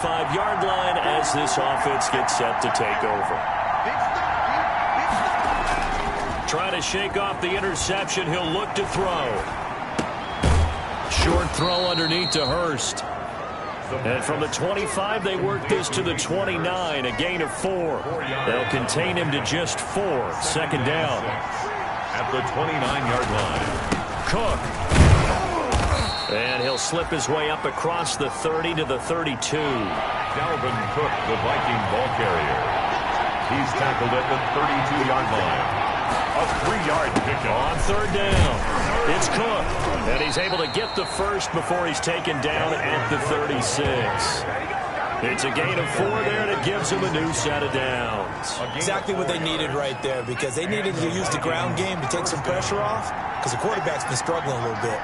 5-yard line as this offense gets set to take over. Trying to shake off the interception. He'll look to throw. Short throw underneath to Hurst. And from the 25, they work this to the 29, a gain of 4. They'll contain him to just 4. Second down. At the 29-yard line. Cook. And he'll slip his way up across the 30 to the 32. Dalvin Cook, the Viking ball carrier. He's tackled at the 32-yard line. A 3-yard pickup. On third down, it's Cook. And he's able to get the first before he's taken down at the 36. It's a gain of 4 there, and it gives him a new set of downs. Exactly what they needed right there, because they needed to use the ground game to take some pressure off, because the quarterback's been struggling a little bit.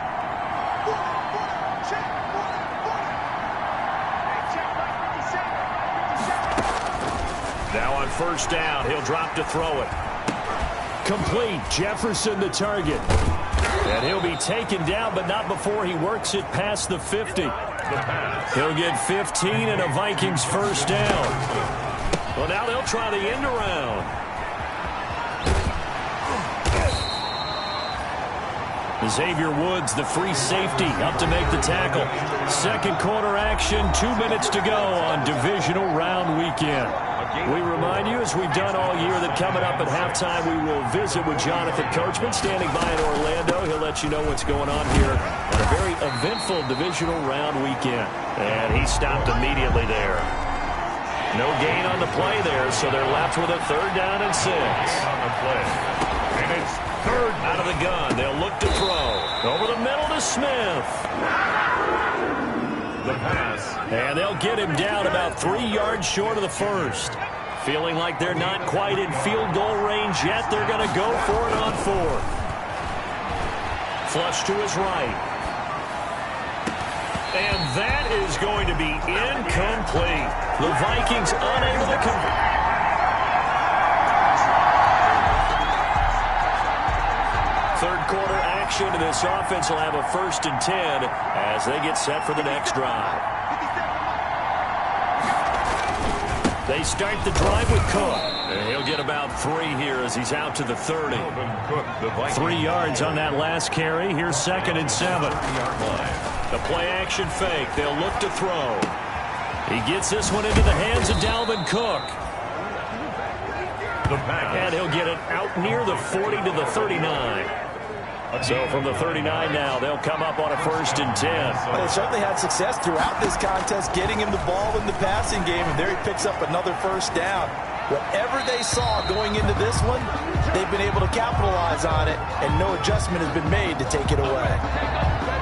Now on first down, he'll drop to throw it. Complete. Jefferson the target. And he'll be taken down, but not before he works it past the 50. He'll get 15 and a Vikings first down. Well, now they'll try the end around. Xavier Woods, the free safety, up to make the tackle. Second quarter action, 2 minutes to go on divisional round weekend. We remind you, as we've done all year, that coming up at halftime, we will visit with Jonathan Coachman, standing by in Orlando. He'll let you know what's going on here on a very eventful divisional round weekend. And he stopped immediately there. No gain on the play there, so they're left with a third down and 6. On the play. And it's third out of the gun. They'll look to throw. Over the middle to Smith. the pass. And they'll get him down about 3 yards short of the first. Feeling like they're not quite in field goal range yet. They're going to go for it on 4th. Flush to his right. And that is going to be incomplete. The Vikings unable to convert. Third quarter action, and this offense will have a 1st and 10 as they get set for the next drive. They start the drive with Cook. And he'll get about 3 here as he's out to the 30. 3 yards on that last carry. Here's 2nd and 7. The play action fake. They'll look to throw. He gets this one into the hands of Dalvin Cook. And he'll get it out near the 40 to the 39. So from the 39 now, they'll come up on a 1st and 10. Well, they certainly had success throughout this contest, getting him the ball in the passing game, and there he picks up another 1st down. Whatever they saw going into this one, they've been able to capitalize on it, and no adjustment has been made to take it away.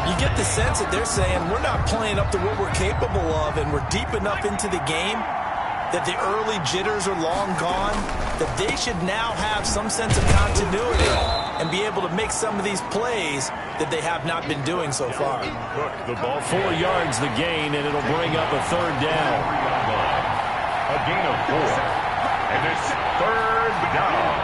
You get the sense that they're saying, we're not playing up to what we're capable of, and we're deep enough into the game that the early jitters are long gone, that they should now have some sense of continuity and be able to make some of these plays that they have not been doing so far. The ball 4 yards the gain, and it'll bring up a 3rd down. A gain of 4. And it's 3rd down.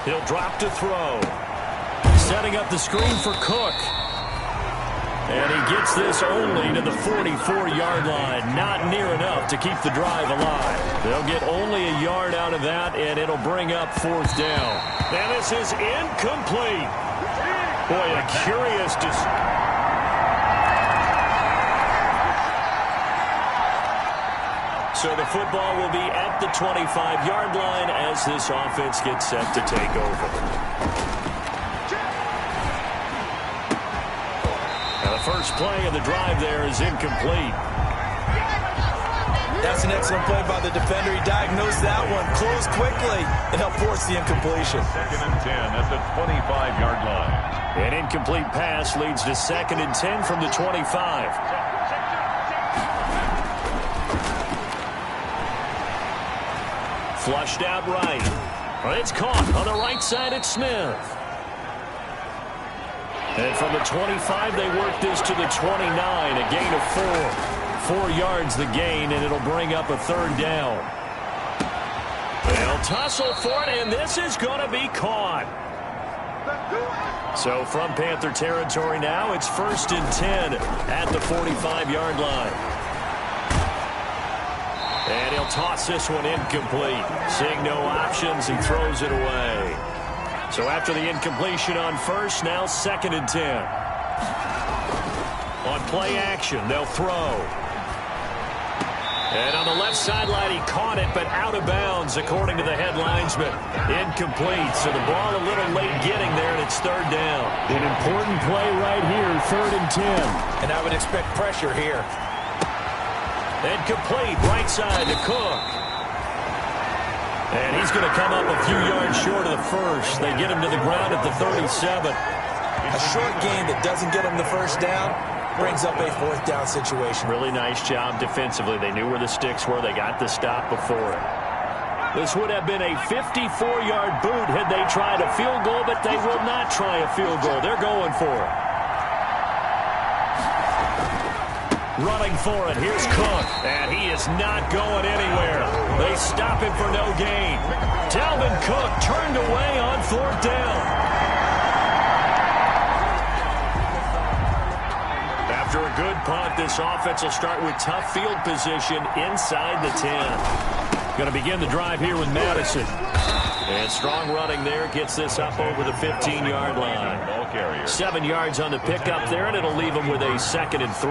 He'll drop to throw. Setting up the screen for Cook. And he gets this only to the 44-yard line. Not near enough to keep the drive alive. They'll get only a yard out of that, and it'll bring up 4th down. And this is incomplete. Boy, a curious... So the football will be at the 25-yard line as this offense gets set to take over. First play of the drive there is incomplete. That's an excellent play by the defender. He diagnosed that one, closed quickly, and helped force the incompletion. 2nd and 10 at the 25-yard line. An incomplete pass leads to 2nd and 10 from the 25. Flushed out right. It's caught on the right side at Smith. And from the 25, they work this to the 29, a gain of 4. 4 yards the gain, and it'll bring up a 3rd down. They'll tussle for it, and this is going to be caught. So from Panther territory now, it's 1st and 10 at the 45-yard line. And he'll toss this one incomplete. Seeing no options, he throws it away. So after the incompletion on first, now 2nd and 10. On play action, they'll throw. And on the left sideline, he caught it, but out of bounds, according to the head linesman. Incomplete, so the ball a little late getting there, and it's 3rd down. An important play right here, 3rd and 10. And I would expect pressure here. Incomplete, right side to Cook. And he's going to come up a few yards short of the first. They get him to the ground at the 37. A short game that doesn't get him the first down brings up a 4th down situation. Really nice job defensively. They knew where the sticks were. They got the stop before it. This would have been a 54-yard boot had they tried a field goal, but they will not try a field goal. They're going for it. Running for it. Here's Cook. And he is not going anywhere. They stop him for no gain. Dalvin Cook turned away on 4th down. After a good punt, this offense will start with tough field position inside the 10. Going to begin the drive here with Madison. And strong running there gets this up over the 15-yard line. 7 yards on the pickup there, and it'll leave him with a 2nd and 3.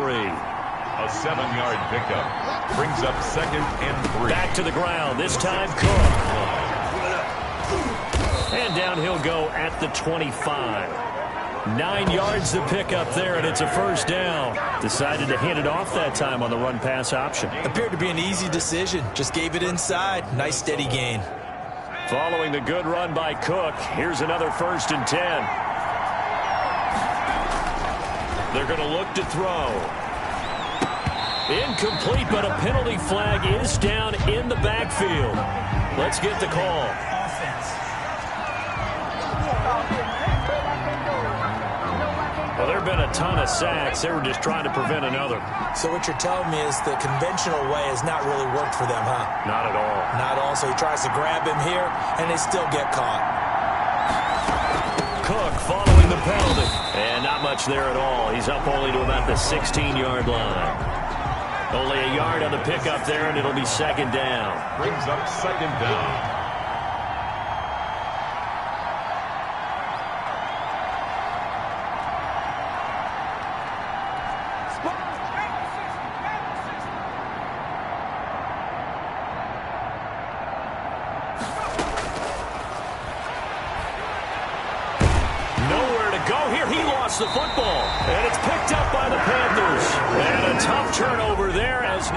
A 7-yard pickup brings up 2nd and 3. Back to the ground, this time Cook. And down he'll go at the 25. 9 yards to pick up there, and it's a 1st down. Decided to hand it off that time on the run-pass option. Appeared to be an easy decision. Just gave it inside. Nice, steady gain. Following the good run by Cook, here's another 1st and 10. They're going to look to throw. Incomplete, but a penalty flag is down in the backfield. Let's get the call. Well, there have been a ton of sacks. They were just trying to prevent another. So what you're telling me is the conventional way has not really worked for them, huh? Not at all. Not at all. So he tries to grab him here, and they still get caught. Cook following the penalty. And not much there at all. He's up only to about the 16-yard line. Only a yard on the pickup there, and it'll be 2nd down. Brings up 2nd down. The football, and it's picked up by the Panthers. And a tough turnover there as...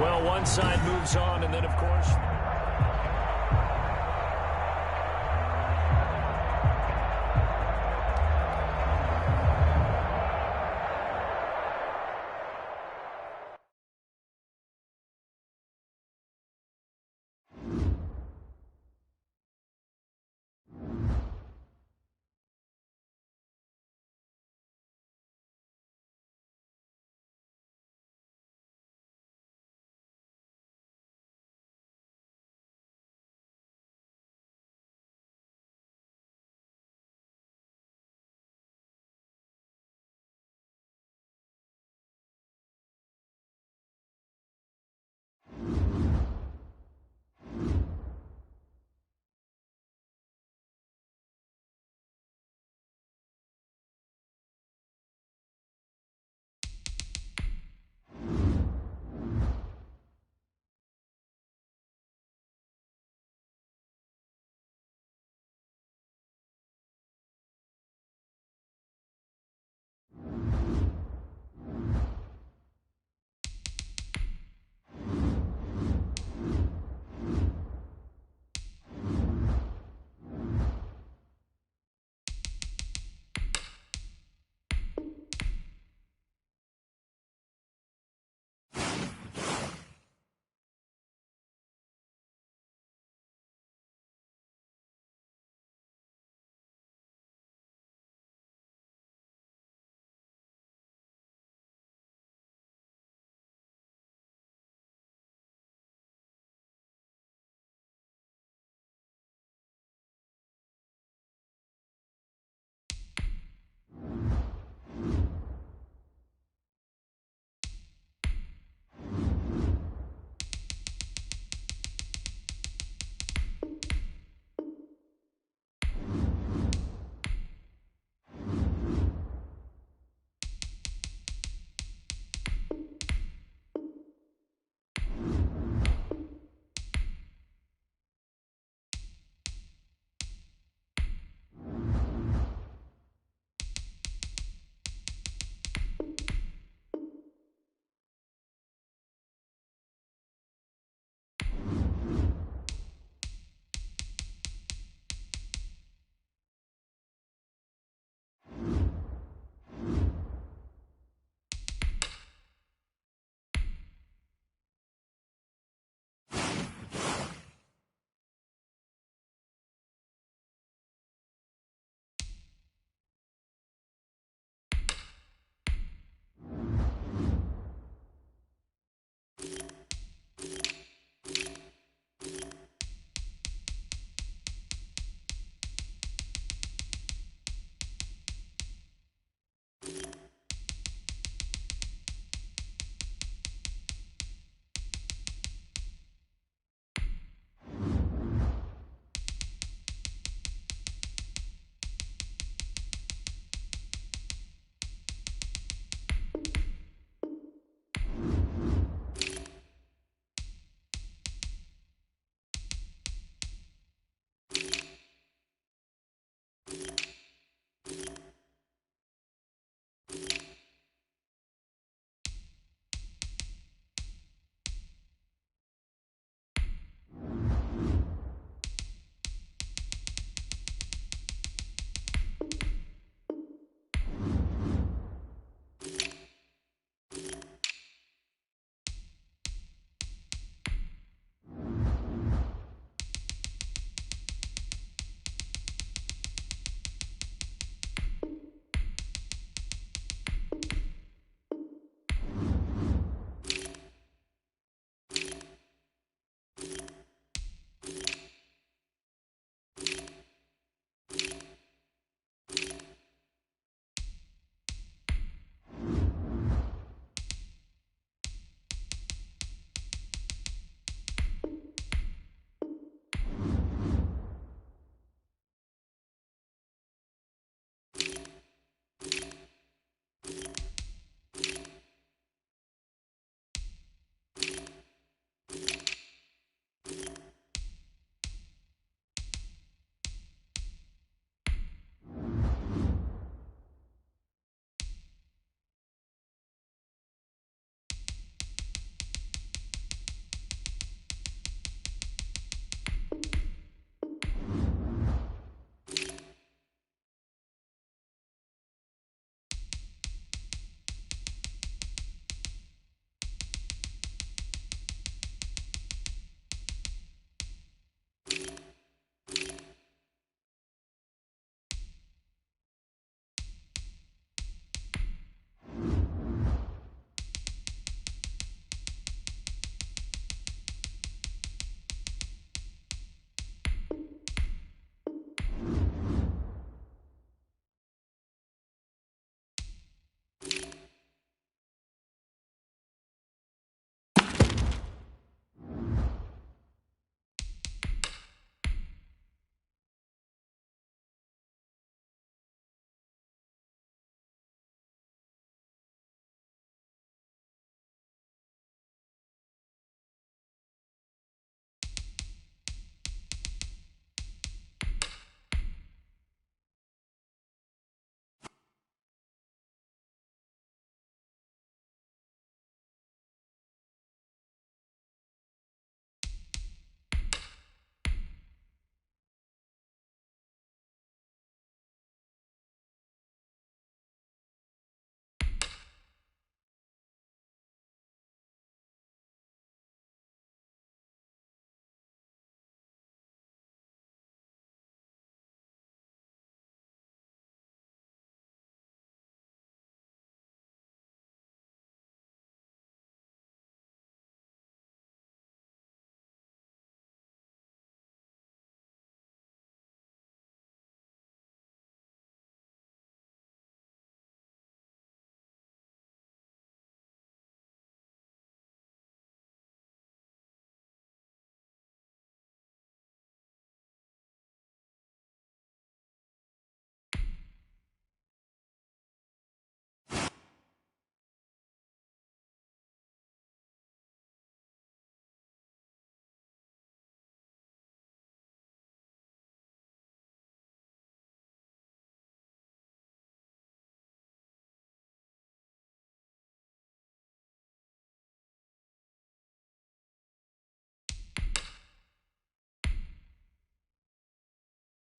Well, one side moves on, and then, of course...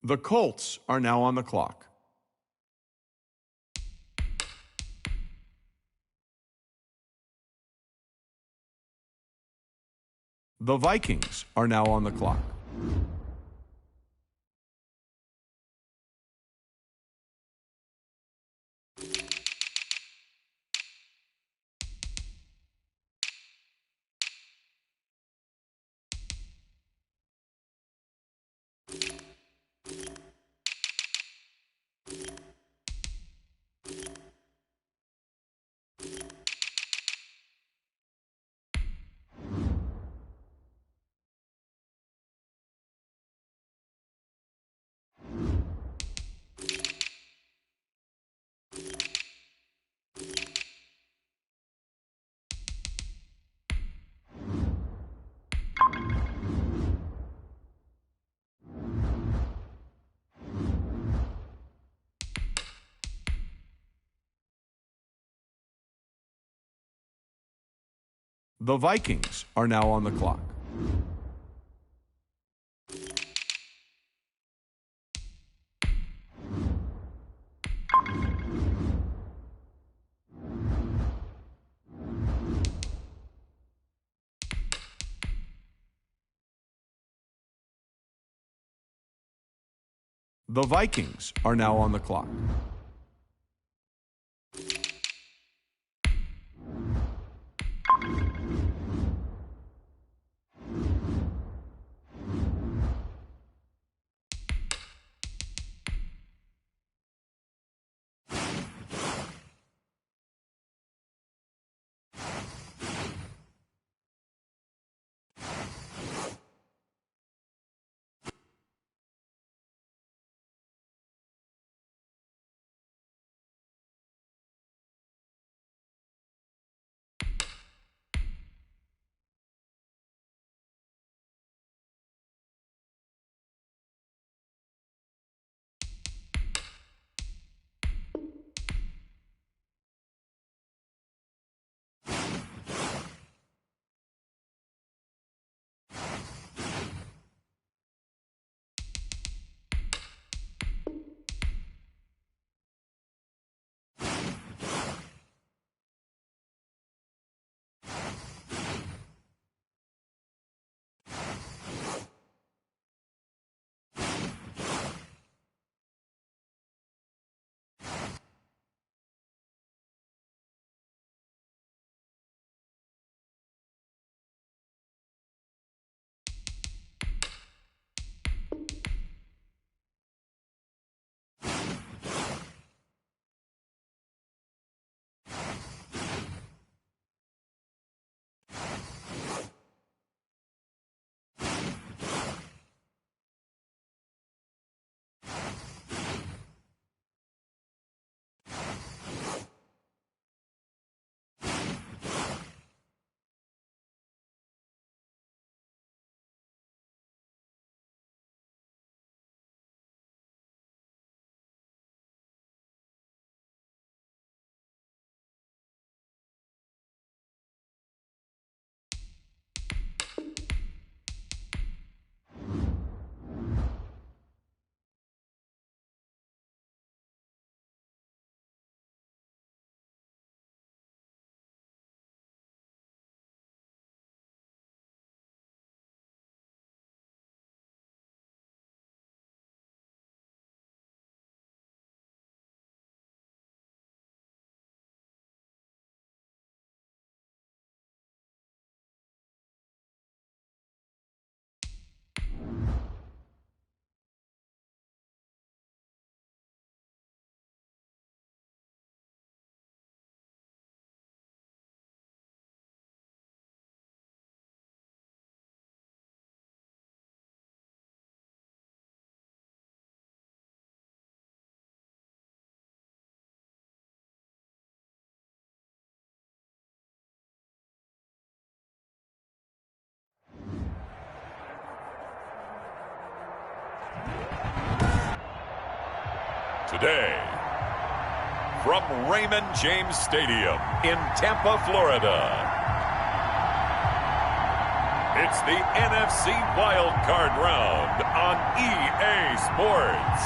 The Colts are now on the clock. The Vikings are now on the clock. The Vikings are now on the clock. The Vikings are now on the clock. Today, from Raymond James Stadium in Tampa, Florida, It's the NFC Wild Card Round on EA Sports.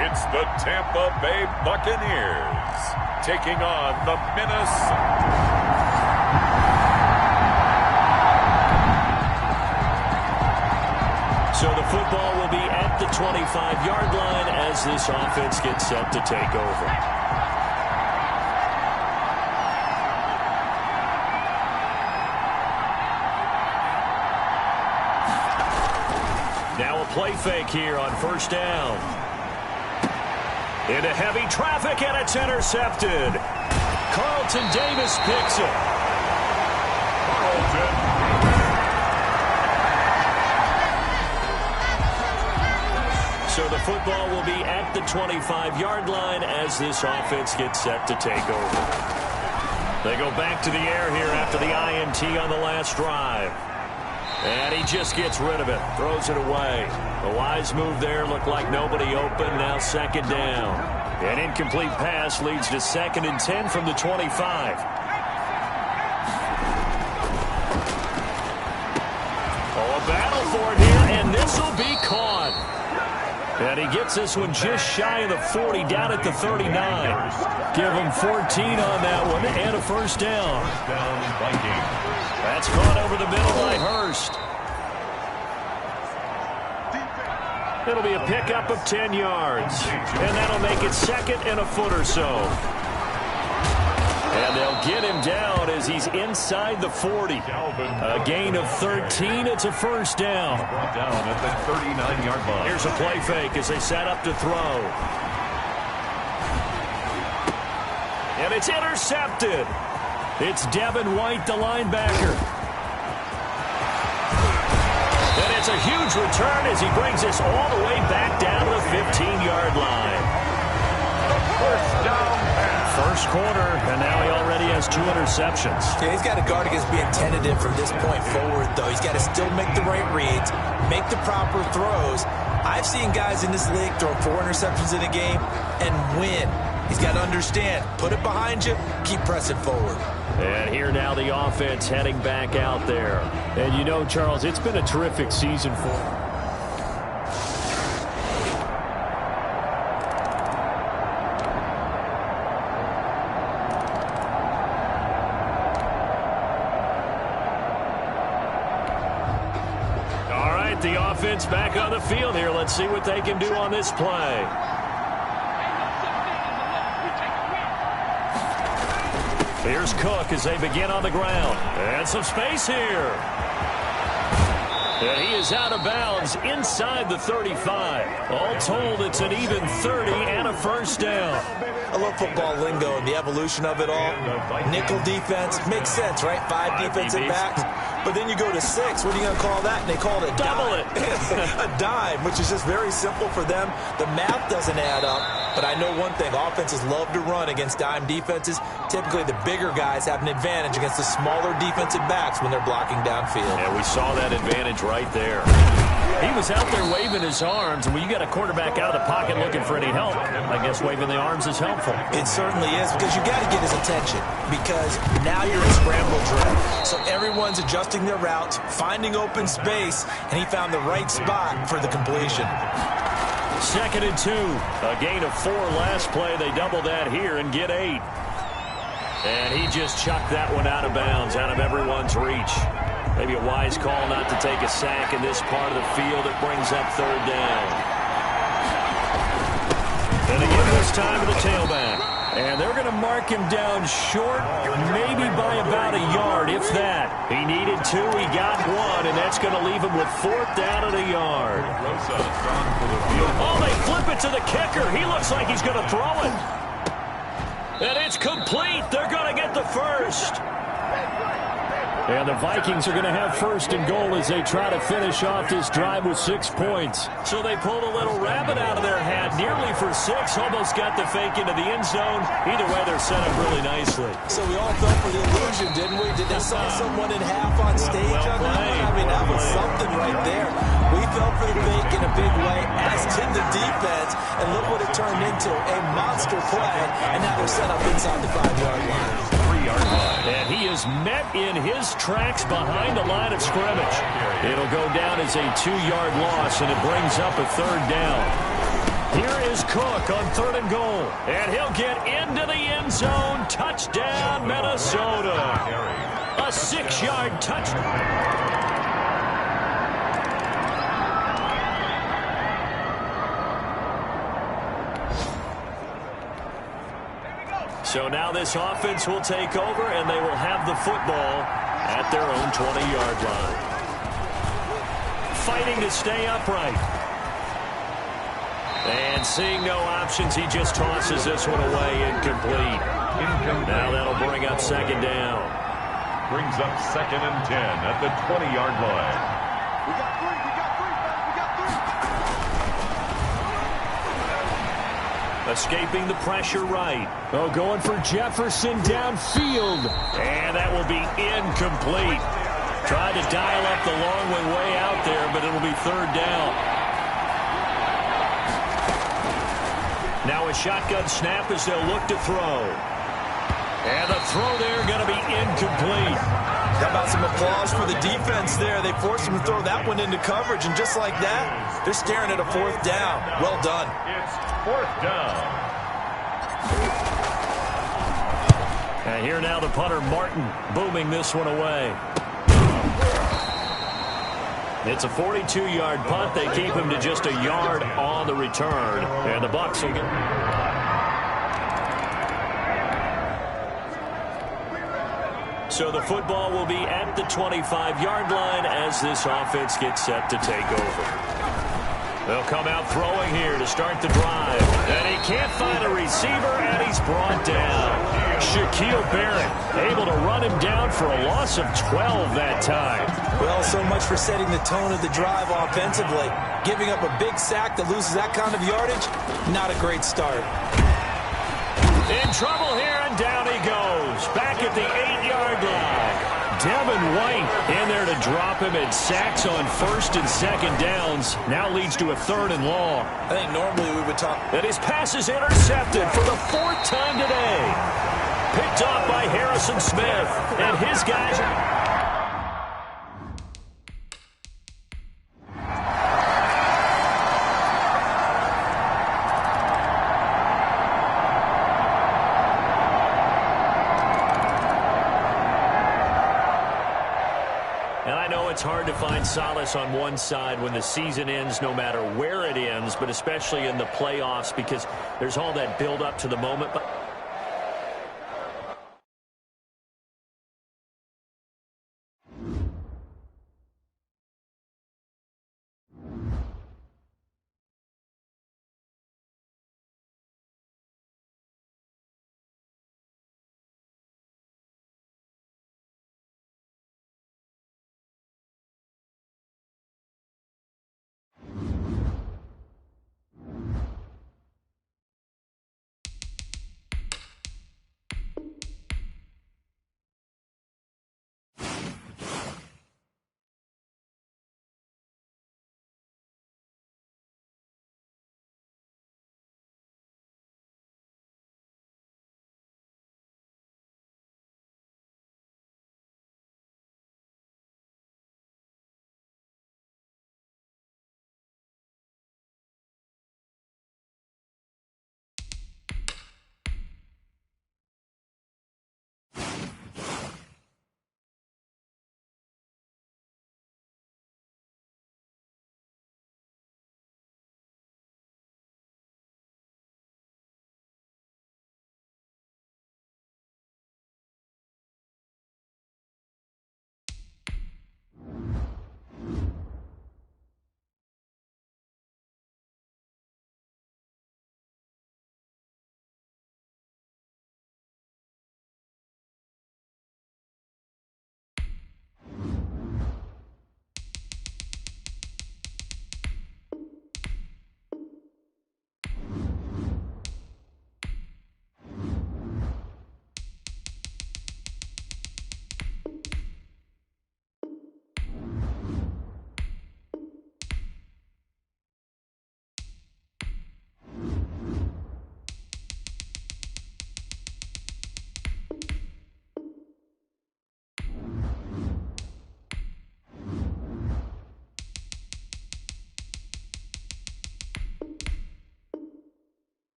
It's the Tampa Bay Buccaneers taking on the Minnesota. So the football will be at the 25-yard line as this offense gets set to take over. Now a play fake here on first down. Into heavy traffic, and it's intercepted. Carlton Davis picks it. Carlton. So the football will be at the 25-yard line as this offense gets set to take over. They go back to the air here after the INT on the last drive. And he just gets rid of it, throws it away. A wise move there, looked like nobody open, now second down. An incomplete pass leads to 2nd and 10 from the 25. Oh, a battle for it here, and this will be caught. And he gets this one just shy of the 40, down at the 39. Give him 14 on that one, and a first down. Vikings. That's caught over the middle by Hurst. It'll be a pickup of 10 yards. And that'll make it 2nd and a foot or so. And they'll get him down as he's inside the 40. A gain of 13. It's a first down. Brought down at the 39-yard line. Here's a play fake as they set up to throw. And it's intercepted. It's Devin White, the linebacker. And it's a huge return as he brings this all the way back down to the 15-yard line. First down pass. First quarter, and now he already has 2 interceptions. Yeah, he's got to guard against being tentative from this point forward, though. He's got to still make the right reads, make the proper throws. I've seen guys in this league throw 4 interceptions in a game and win. He's got to understand, put it behind you, keep pressing forward. And here now the offense heading back out there. And you know, Charles, it's been a terrific season for him. All right, the offense back on the field here. Let's see what they can do on this play. Here's Cook as they begin on the ground. And some space here. And he is out of bounds inside the 35. All told, it's an even 30 and a first down. I love football lingo and the evolution of it all. Nickel defense makes sense, right? 5 defensive backs. But then you go to 6. What are you going to call that? And they call it a Double dime. it. A dime, which is just very simple for them. The math doesn't add up. But I know one thing. Offenses love to run against dime defenses. Typically, the bigger guys have an advantage against the smaller defensive backs when they're blocking downfield. Yeah, we saw that advantage right there. He was out there waving his arms, and when you got a quarterback out of the pocket looking for any help, I guess waving the arms is helpful. It certainly is, because you got to get his attention, because now you're in scramble drill. So everyone's adjusting their routes, finding open space, and he found the right spot for the completion. 2nd and 2. A gain of 4 last play. They double that here and get 8. And he just chucked that one out of bounds, out of everyone's reach. Maybe a wise call not to take a sack in this part of the field. It brings up 3rd down. And again this time to the tailback. And they're going to mark him down short, maybe by about a yard, if that. He needed 2, he got 1, and that's going to leave him with 4th down at a yard. Oh, they flip it to the kicker. He looks like he's going to throw it. And it's complete. They're going to get the first. And the Vikings are going to have 1st and goal as they try to finish off this drive with 6 points. So they pulled a little rabbit out of their hat nearly for 6. Almost got the fake into the end zone. Either way, they're set up really nicely. So we all fell for the illusion, didn't we? Did they saw someone in half on stage on that one? I mean, that was something right there. We fell for the fake in a big way, as did the defense, and look what it turned into, a monster play, and now they're set up inside the 5-yard line. 3-yard line. And he is met in his tracks behind the line of scrimmage. It'll go down as a 2-yard loss, and it brings up a 3rd down. Here is Cook on 3rd and goal, and he'll get into the end zone. Touchdown, Minnesota. A 6-yard touchdown. So now this offense will take over, and they will have the football at their own 20-yard line. Fighting to stay upright. And seeing no options, he just tosses this one away, incomplete. Now that'll bring up 2nd down. Brings up 2nd and 10 at the 20-yard line. Escaping the pressure right. Oh, going for Jefferson downfield. And that will be incomplete. Tried to dial up the long way out there, but it'll be 3rd down. Now a shotgun snap as they'll look to throw. And the throw there going to be incomplete. How about some applause for the defense there? They forced him to throw that one into coverage, and just like that, they're staring at a 4th down. Well done. It's 4th down. And here now the punter, Martin, booming this one away. It's a 42-yard punt. They keep him to just a yard on the return. And the Bucs will get... So the football will be at the 25-yard line as this offense gets set to take over. They'll come out throwing here to start the drive. And he can't find a receiver, and he's brought down. Shaquille Barrett able to run him down for a loss of 12 that time. Well, so much for setting the tone of the drive offensively. Giving up a big sack that loses that kind of yardage, not a great start. In trouble here, and down he goes. Back at the 8-yard line. Devin White in there to drop him, and sacks on 1st and 2nd downs. Now leads to a 3rd and long. I think normally we would talk. And his pass is intercepted for the 4th time today. Picked off by Harrison Smith, and his guys are... It's hard to find solace on one side when the season ends, no matter where it ends, but especially in the playoffs, because there's all that build up to the moment. But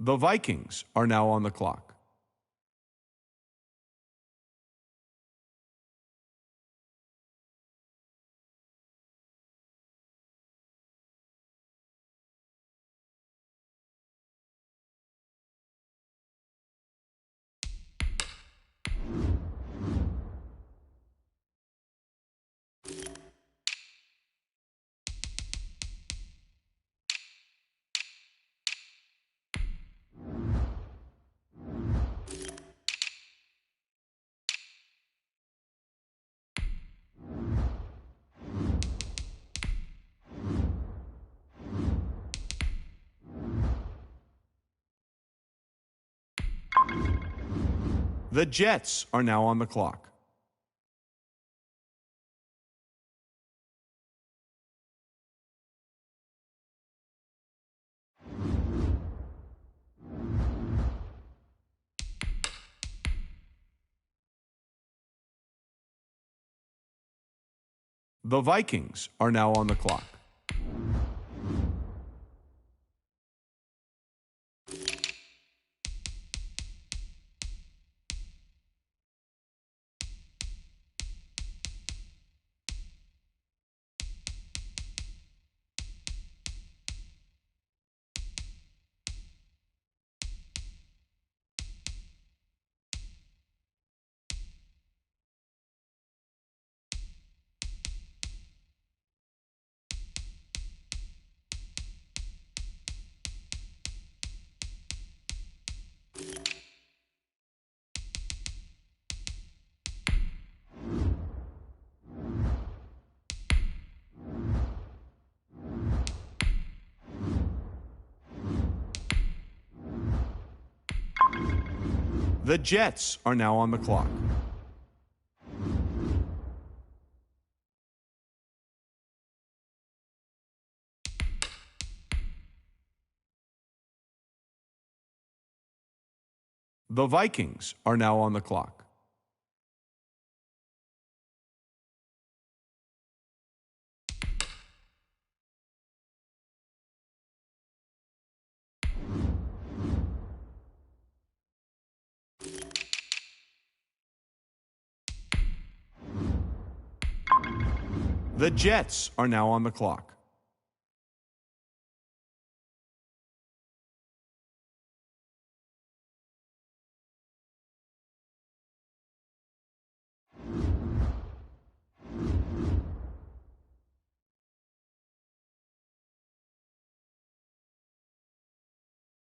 The Vikings are now on the clock. The Jets are now on the clock. The Vikings are now on the clock. The Jets are now on the clock. The Vikings are now on the clock. The Jets are now on the clock.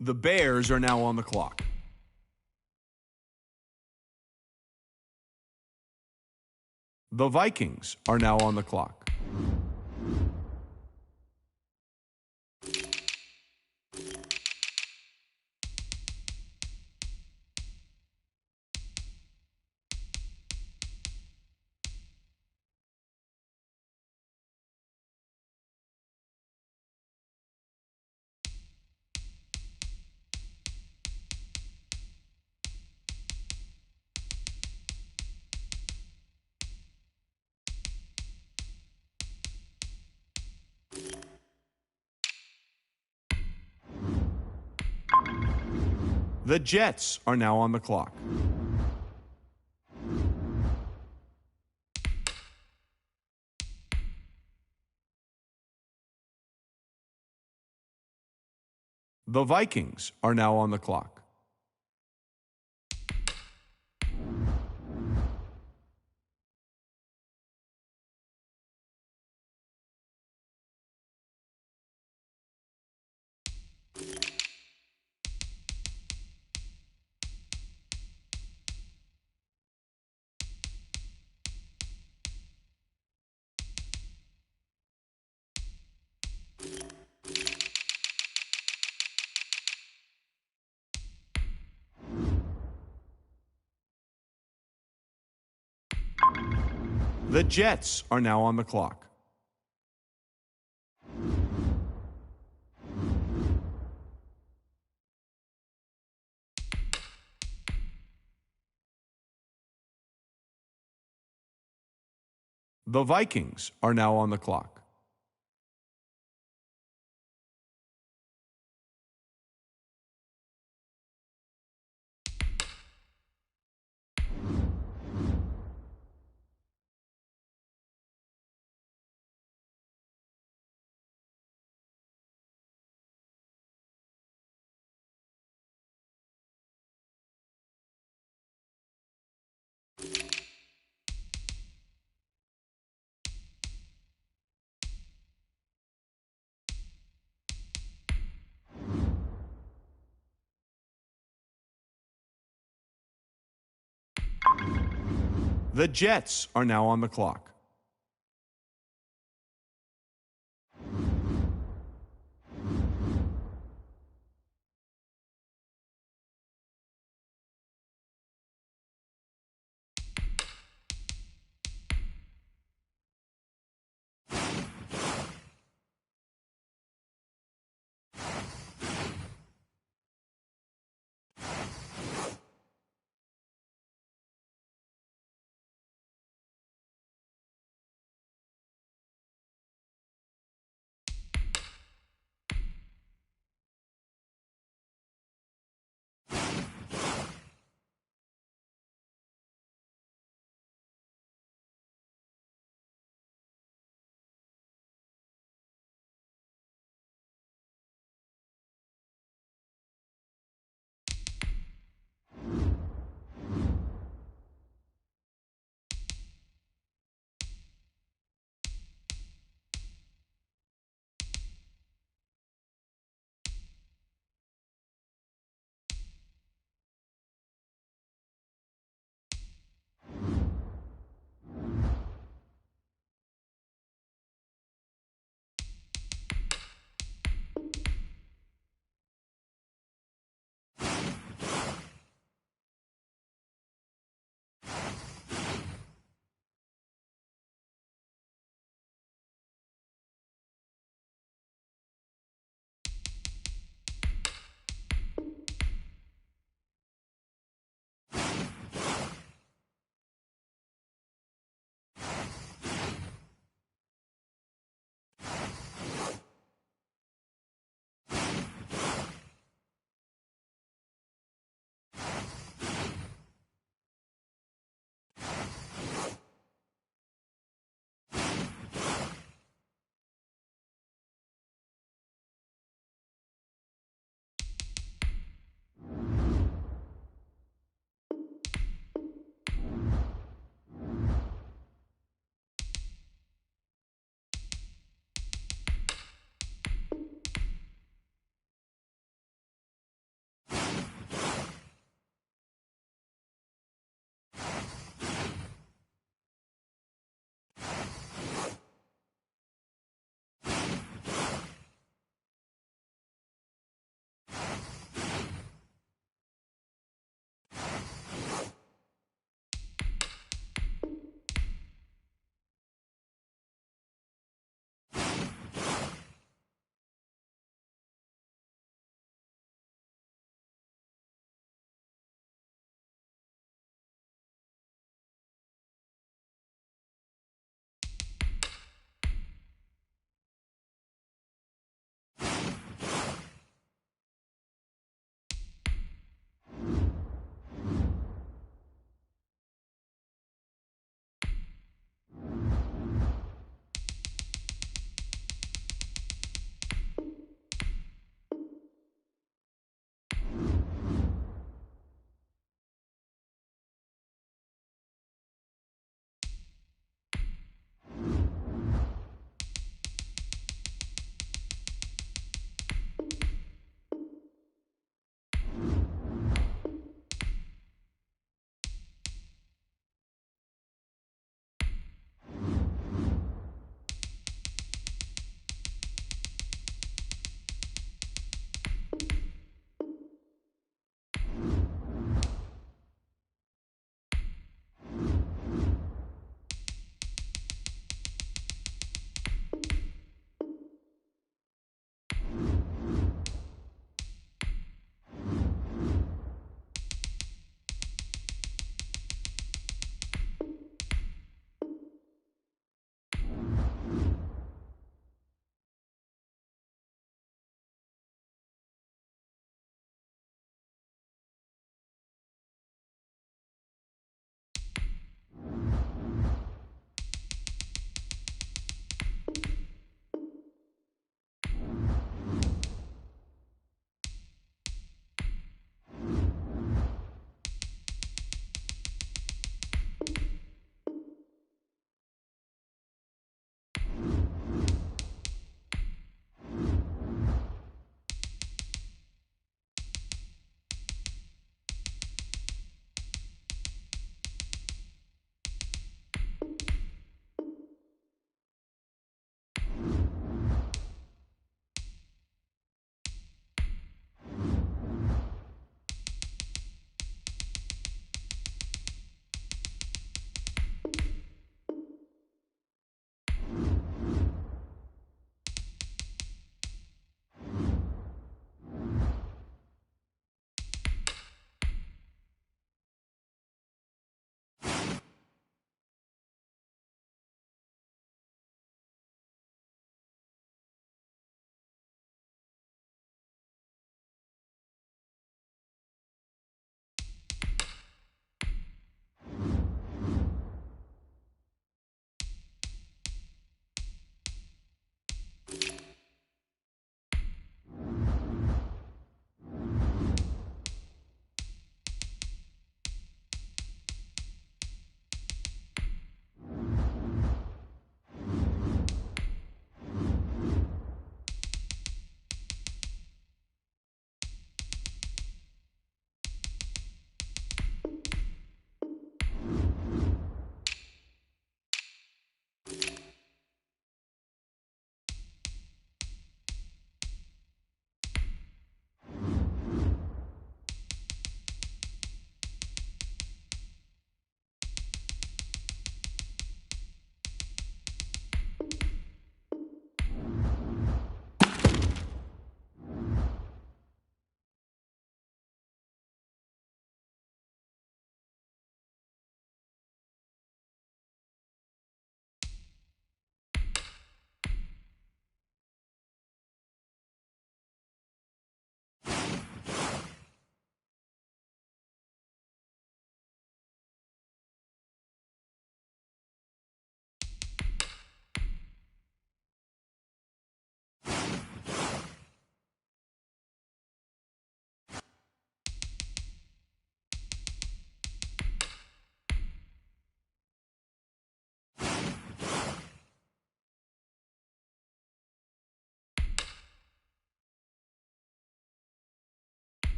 The Bears are now on the clock. The Vikings are now on the clock. The Jets are now on the clock. The Vikings are now on the clock. The Jets are now on the clock. The Vikings are now on the clock. The Jets are now on the clock.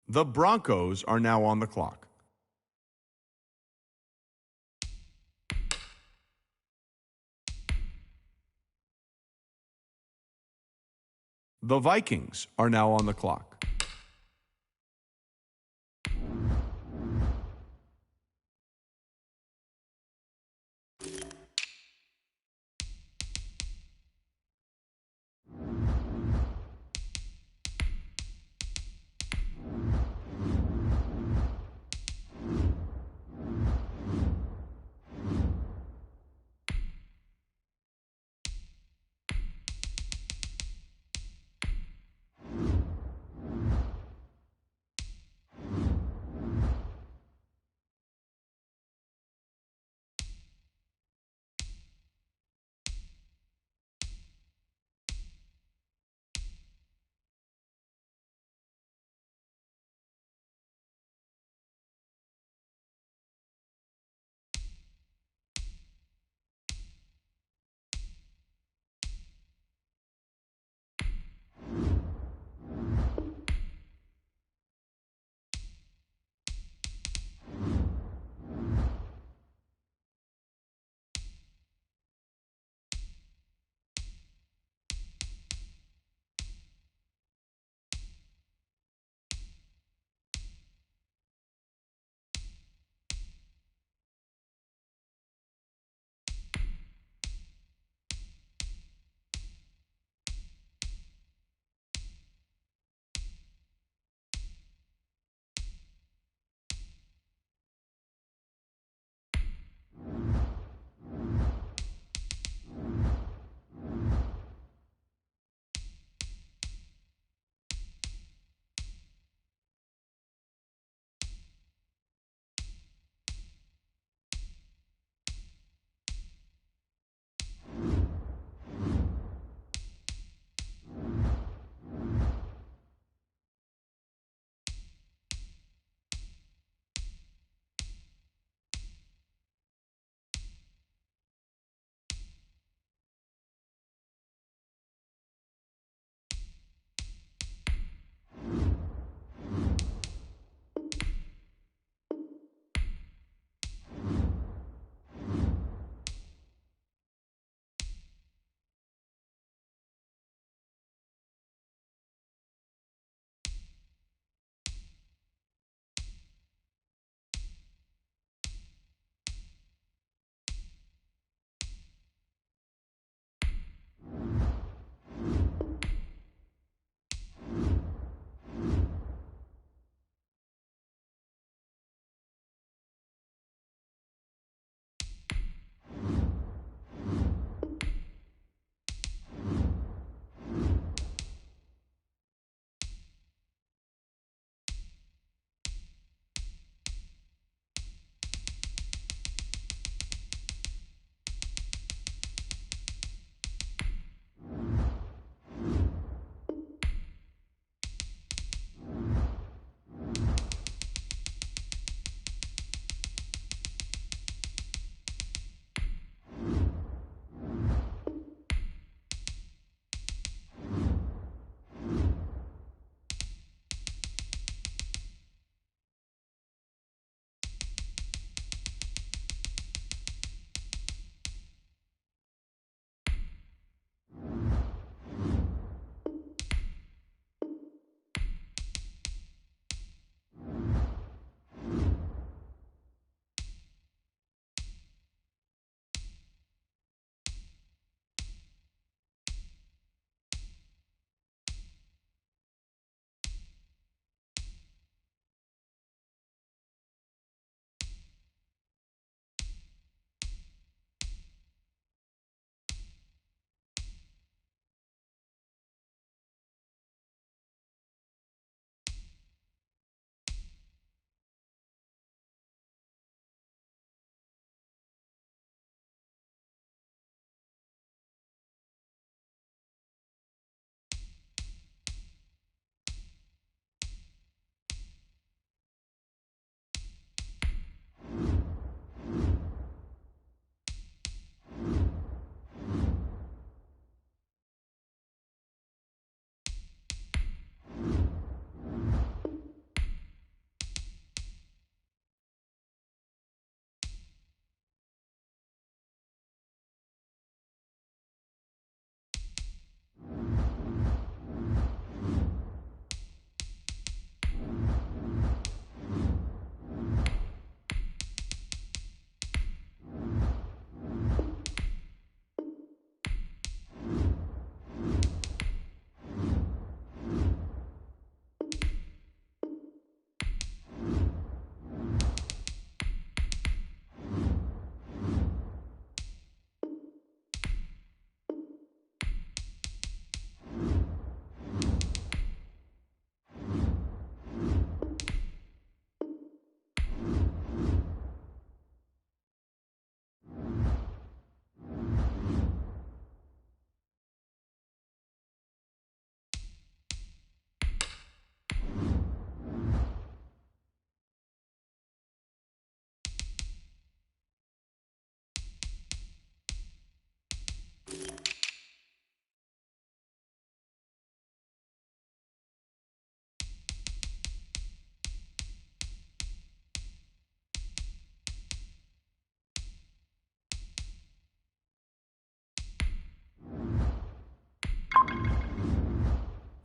The Broncos are now on the clock. The Vikings are now on the clock.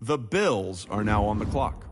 The Bills are now on the clock.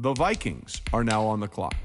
The Vikings are now on the clock.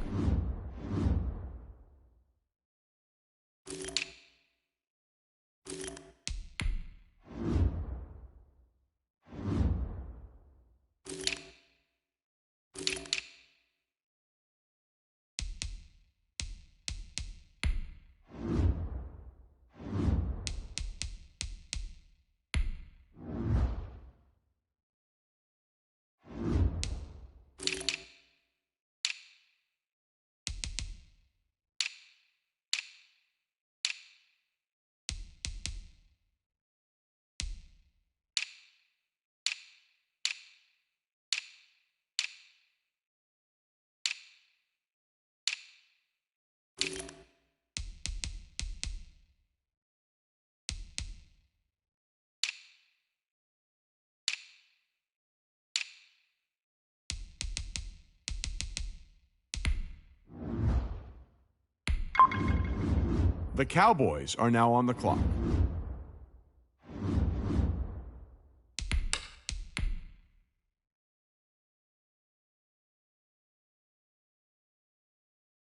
The Cowboys are now on the clock.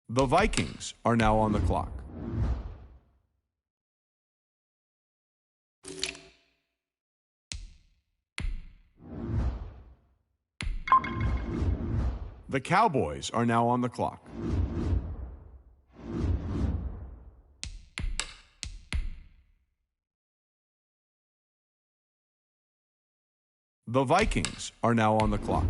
The Vikings are now on the clock. The Cowboys are now on the clock. The Vikings are now on the clock.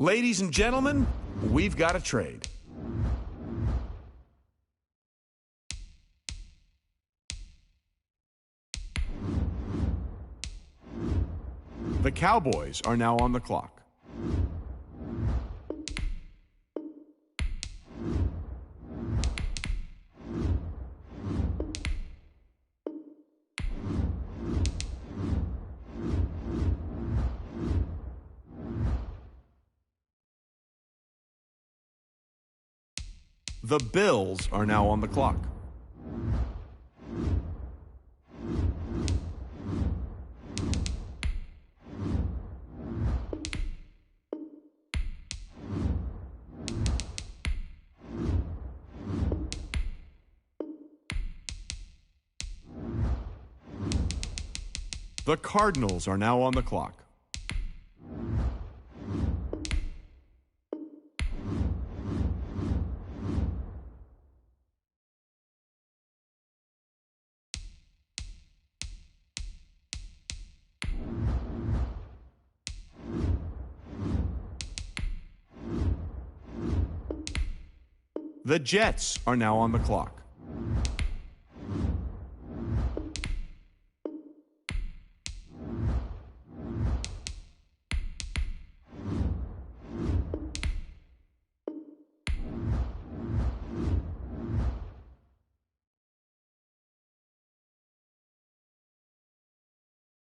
Ladies and gentlemen, we've got a trade. The Cowboys are now on the clock. The Bills are now on the clock. The Cardinals are now on the clock. The Jets are now on the clock.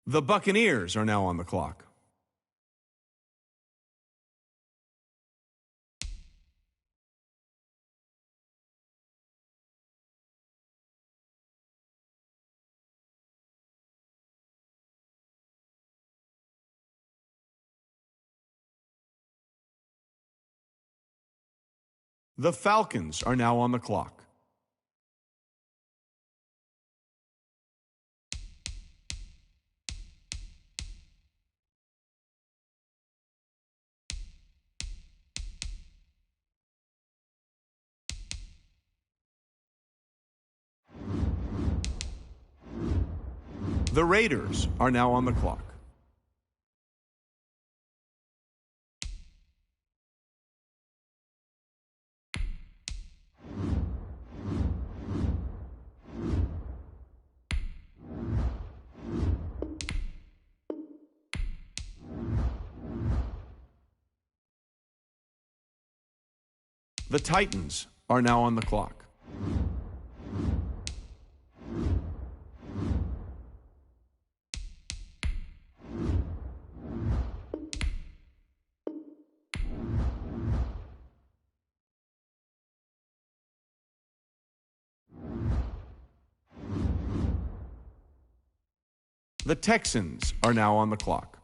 The Buccaneers are now on the clock. The Falcons are now on the clock. The Raiders are now on the clock. The Titans are now on the clock. The Texans are now on the clock.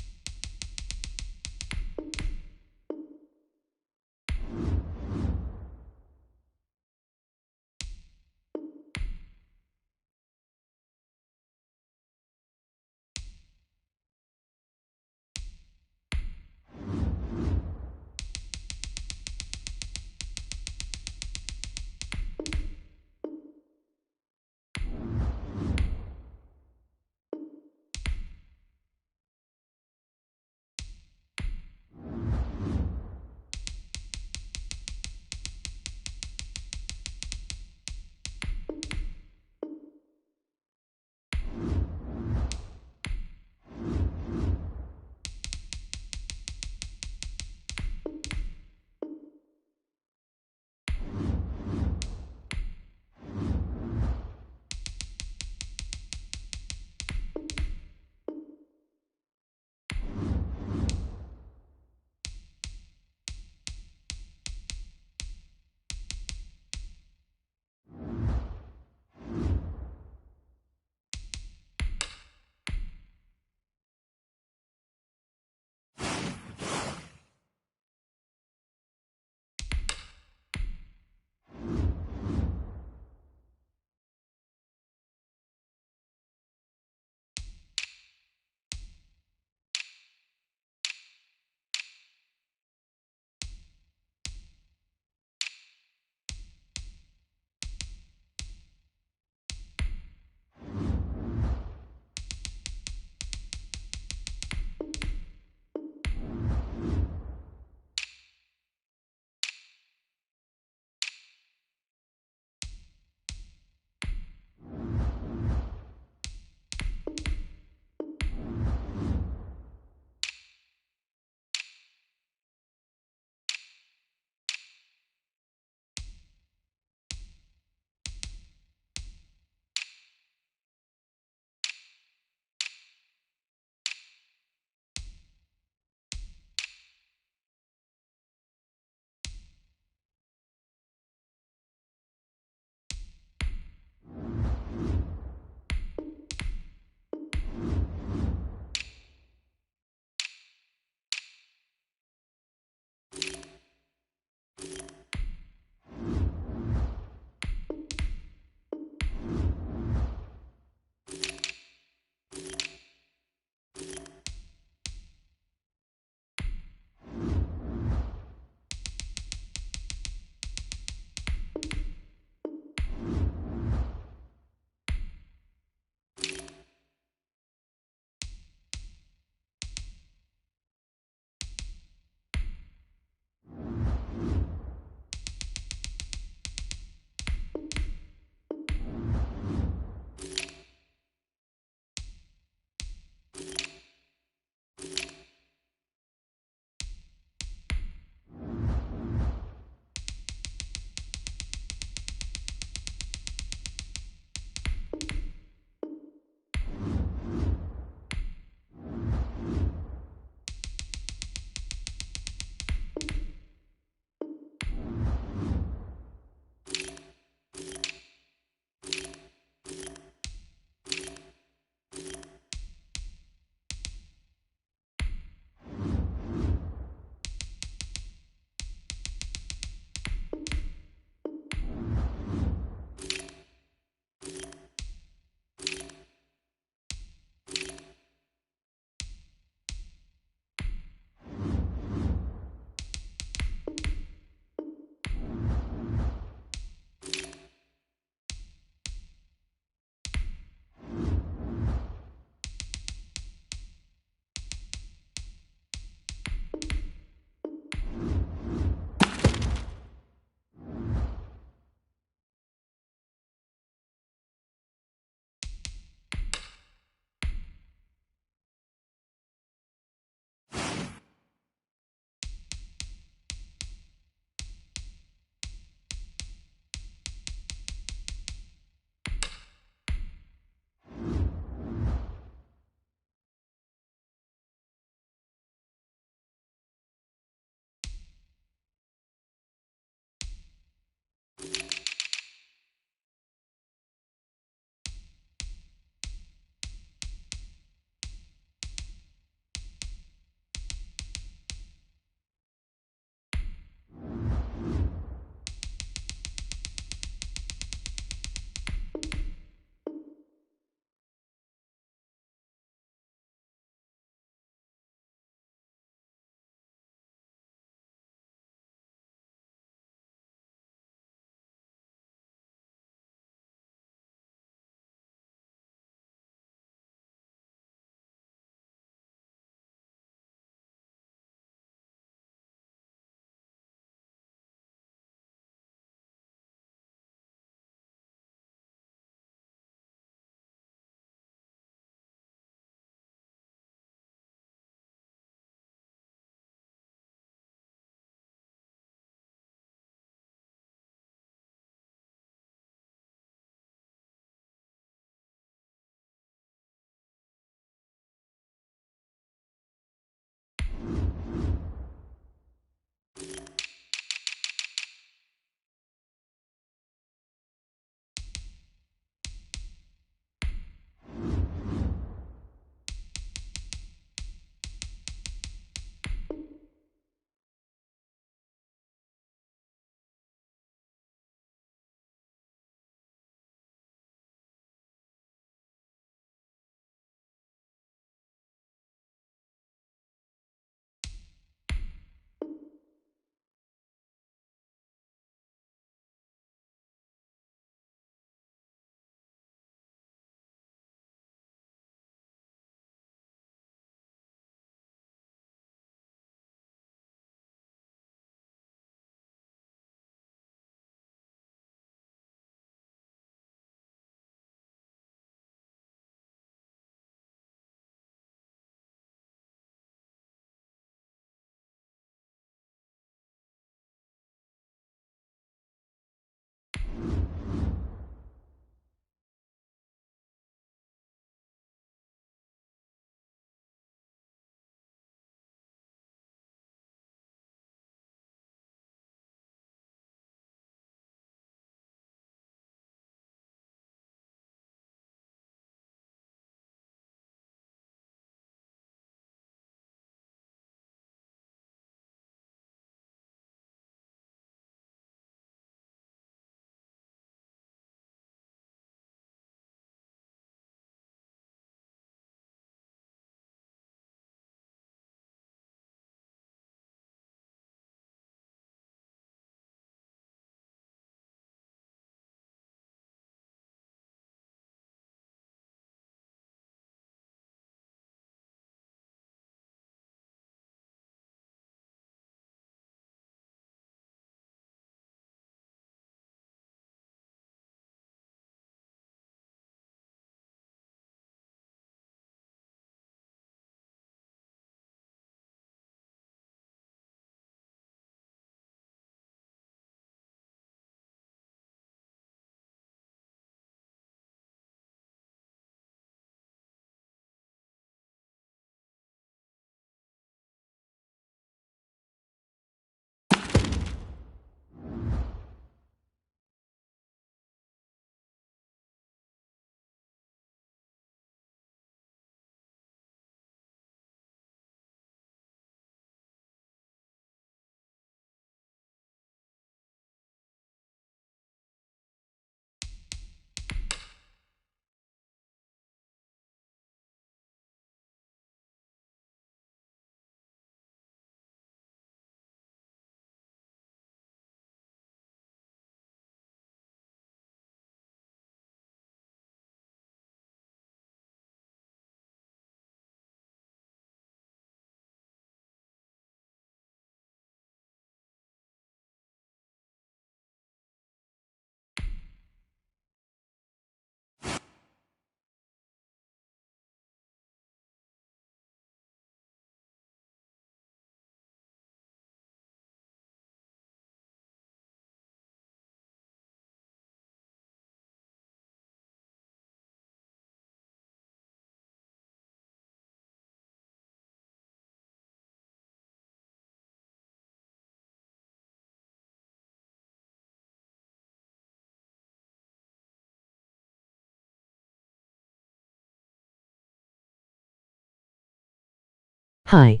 Hi.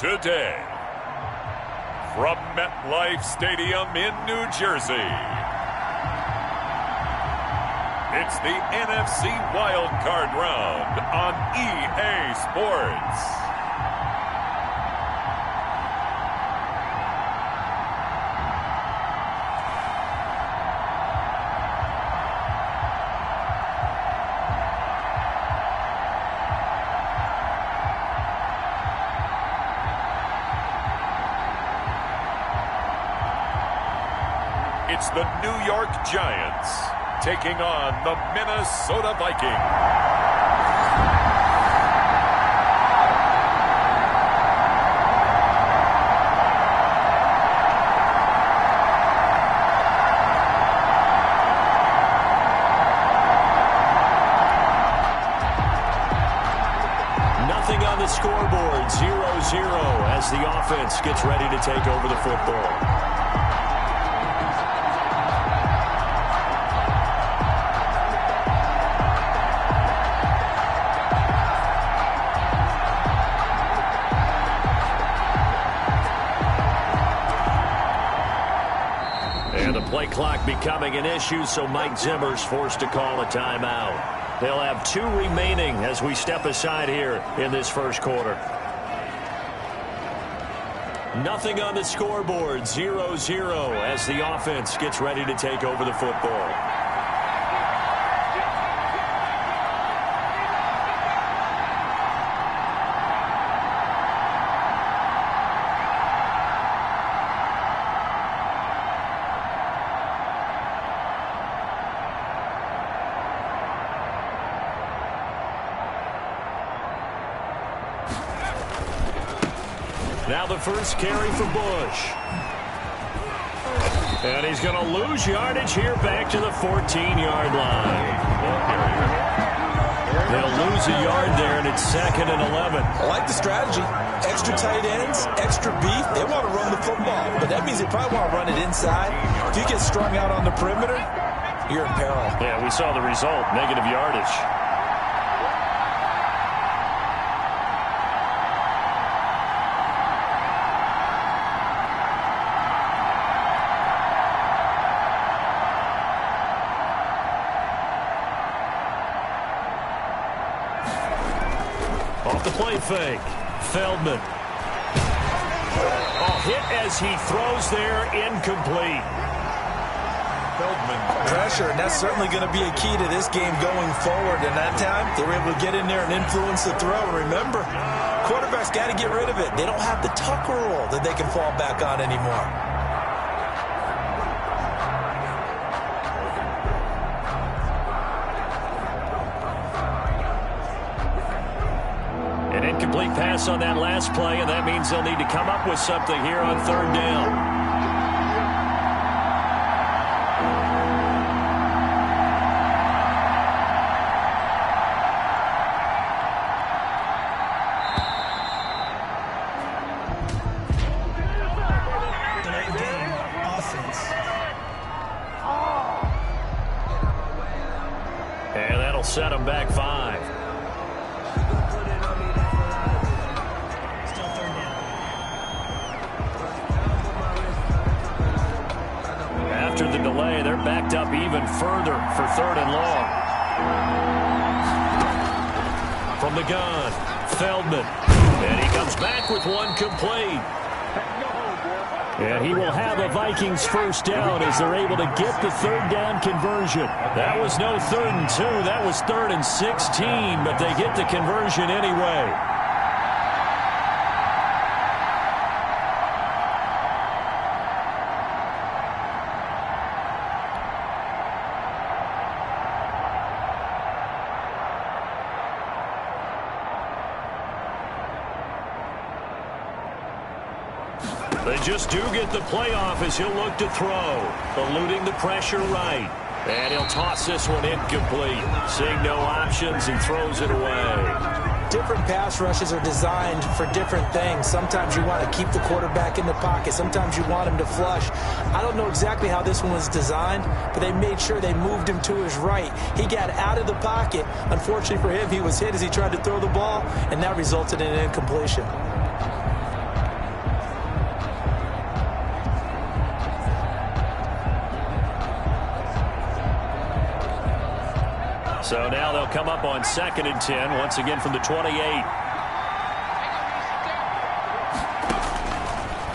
today. From MetLife Stadium in New Jersey, it's the NFC Wild Card Round on EA Sports. It's the New York Giants taking on the Minnesota Vikings. Nothing on the scoreboard, 0-0 as the offense gets ready to take over the football. And the play clock becoming an issue, so Mike Zimmer's forced to call a timeout. They'll have 2 remaining as we step aside here in this first quarter. Nothing on the scoreboard, 0-0 as the offense gets ready to take over the football. Now the first carry for Bush. And he's going to lose yardage here back to the 14-yard line. They'll lose a yard there, and it's 2nd and 11. I like the strategy. Extra tight ends, extra beef. They want to run the football, but that means they probably want to run it inside. If you get strung out on the perimeter, you're in peril. Yeah, we saw the result, negative yardage. Off the play fake, Feldman. Hit as he throws there, incomplete. Feldman. Pressure, and that's certainly going to be a key to this game going forward. And that time, they were able to get in there and influence the throw. And remember, quarterbacks got to get rid of it. They don't have the Tucker rule that they can fall back on anymore. Incomplete pass on that last play, and that means they'll need to come up with something here on 3rd down. And that'll set them back 5. After the delay, they're backed up even further for 3rd and long. From the gun, Feldman. And he comes back with one complete. And he will have a Vikings first down as they're able to get the 3rd down conversion. That was no 3rd and 2. That was 3rd and 16, but they get the conversion anyway. They just do get the playoff as he'll look to throw. Eluding the pressure right. And he'll toss this one incomplete. Seeing no options, he throws it away. Different pass rushes are designed for different things. Sometimes you want to keep the quarterback in the pocket. Sometimes you want him to flush. I don't know exactly how this one was designed, but they made sure they moved him to his right. He got out of the pocket. Unfortunately for him, he was hit as he tried to throw the ball, and that resulted in an incompletion. So now they'll come up on 2nd and 10, once again from the 28.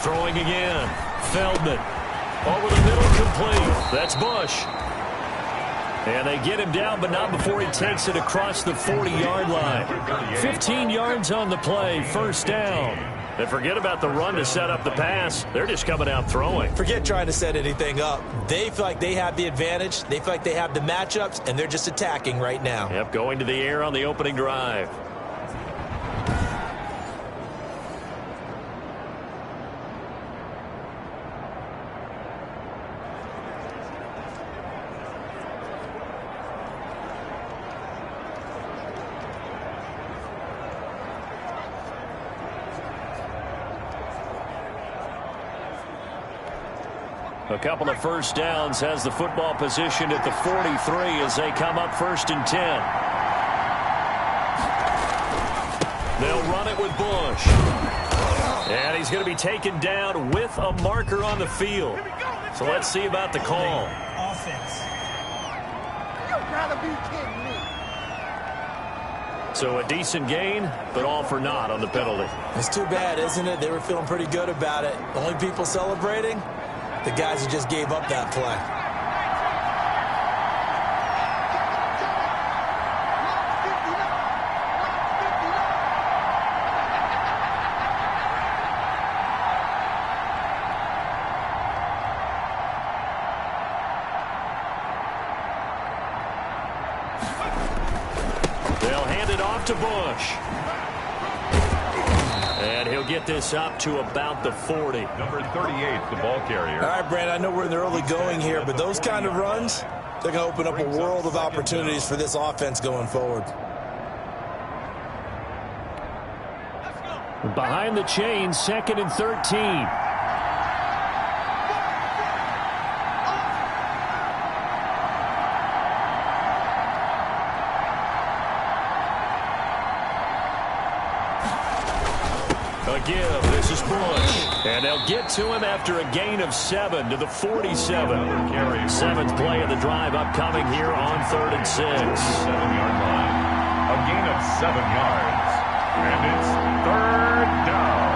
Throwing again. Feldman. Over the middle, complete. That's Bush. And they get him down, but not before he takes it across the 40-yard line. 15 yards on the play, first down. And forget about the run to set up the pass. They're just coming out throwing. Forget trying to set anything up. They feel like they have the advantage. They feel like they have the matchups, and they're just attacking right now. Yep, going to the air on the opening drive. A couple of first downs has the football positioned at the 43 as they come up 1st and 10. They'll run it with Bush. And he's going to be taken down with a marker on the field. So let's see about the call. Offense. You gotta be kidding me. So a decent gain, but all for naught on the penalty. It's too bad, isn't it? They were feeling pretty good about it. The only people celebrating? The guys who just gave up that play. They'll hand it off to Bush. And he'll get this up to about the 40. Number 38, the ball carrier. All right, Brad, I know we're in the early going here, but those kind of runs, they're going to open up a world of opportunities for this offense going forward. Behind the chains, 2nd and 13. Give. This is Bush. And they'll get to him after a gain of 7 to the 47. 7th play of the drive upcoming here on 3rd and 6. 7-yard line. A gain of 7 yards. And it's 3rd down.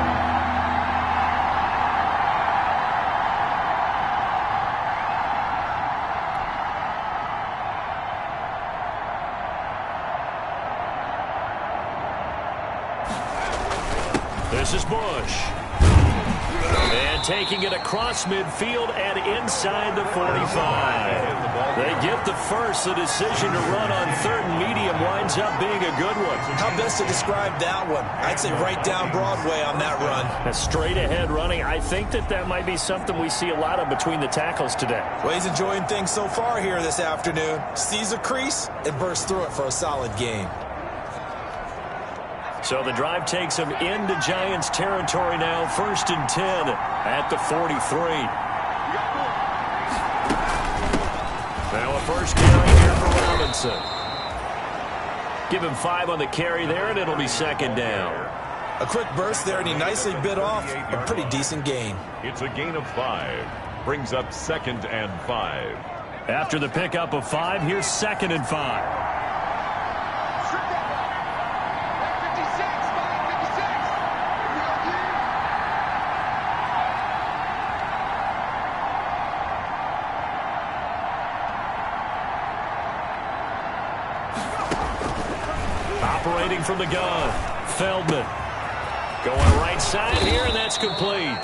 This is Bush. And taking it across midfield and inside the 45. They get the first. The decision to run on 3rd and medium winds up being a good one. How best to describe that one? I'd say right down Broadway on that run. A straight ahead running. I think that might be something we see a lot of between the tackles today. Well, he's enjoying things so far here this afternoon. Sees a crease and bursts through it for a solid gain. So the drive takes him into Giants territory now. 1st and 10 at the 43. Now a first carry here for Robinson. Give him 5 on the carry there, and it'll be 2nd down. A quick burst there, and he nicely bit off a pretty decent gain. It's a gain of 5. Brings up 2nd and 5. After the pickup of 5, here's 2nd and 5. Operating from the gun, Feldman. Going right side here, and that's complete.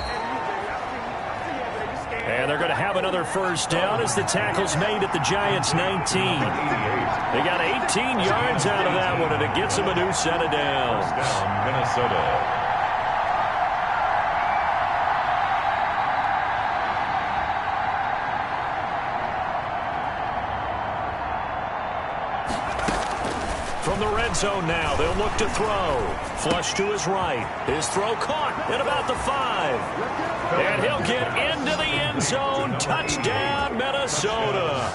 And they're going to have another first down as the tackle's made at the Giants' 19. They got 18 yards out of that one, and it gets them a new set of downs. Down, Minnesota. From the red zone now, they'll look to throw. Flush to his right. His throw caught at about the 5. And he'll get into the end zone. Touchdown, Minnesota.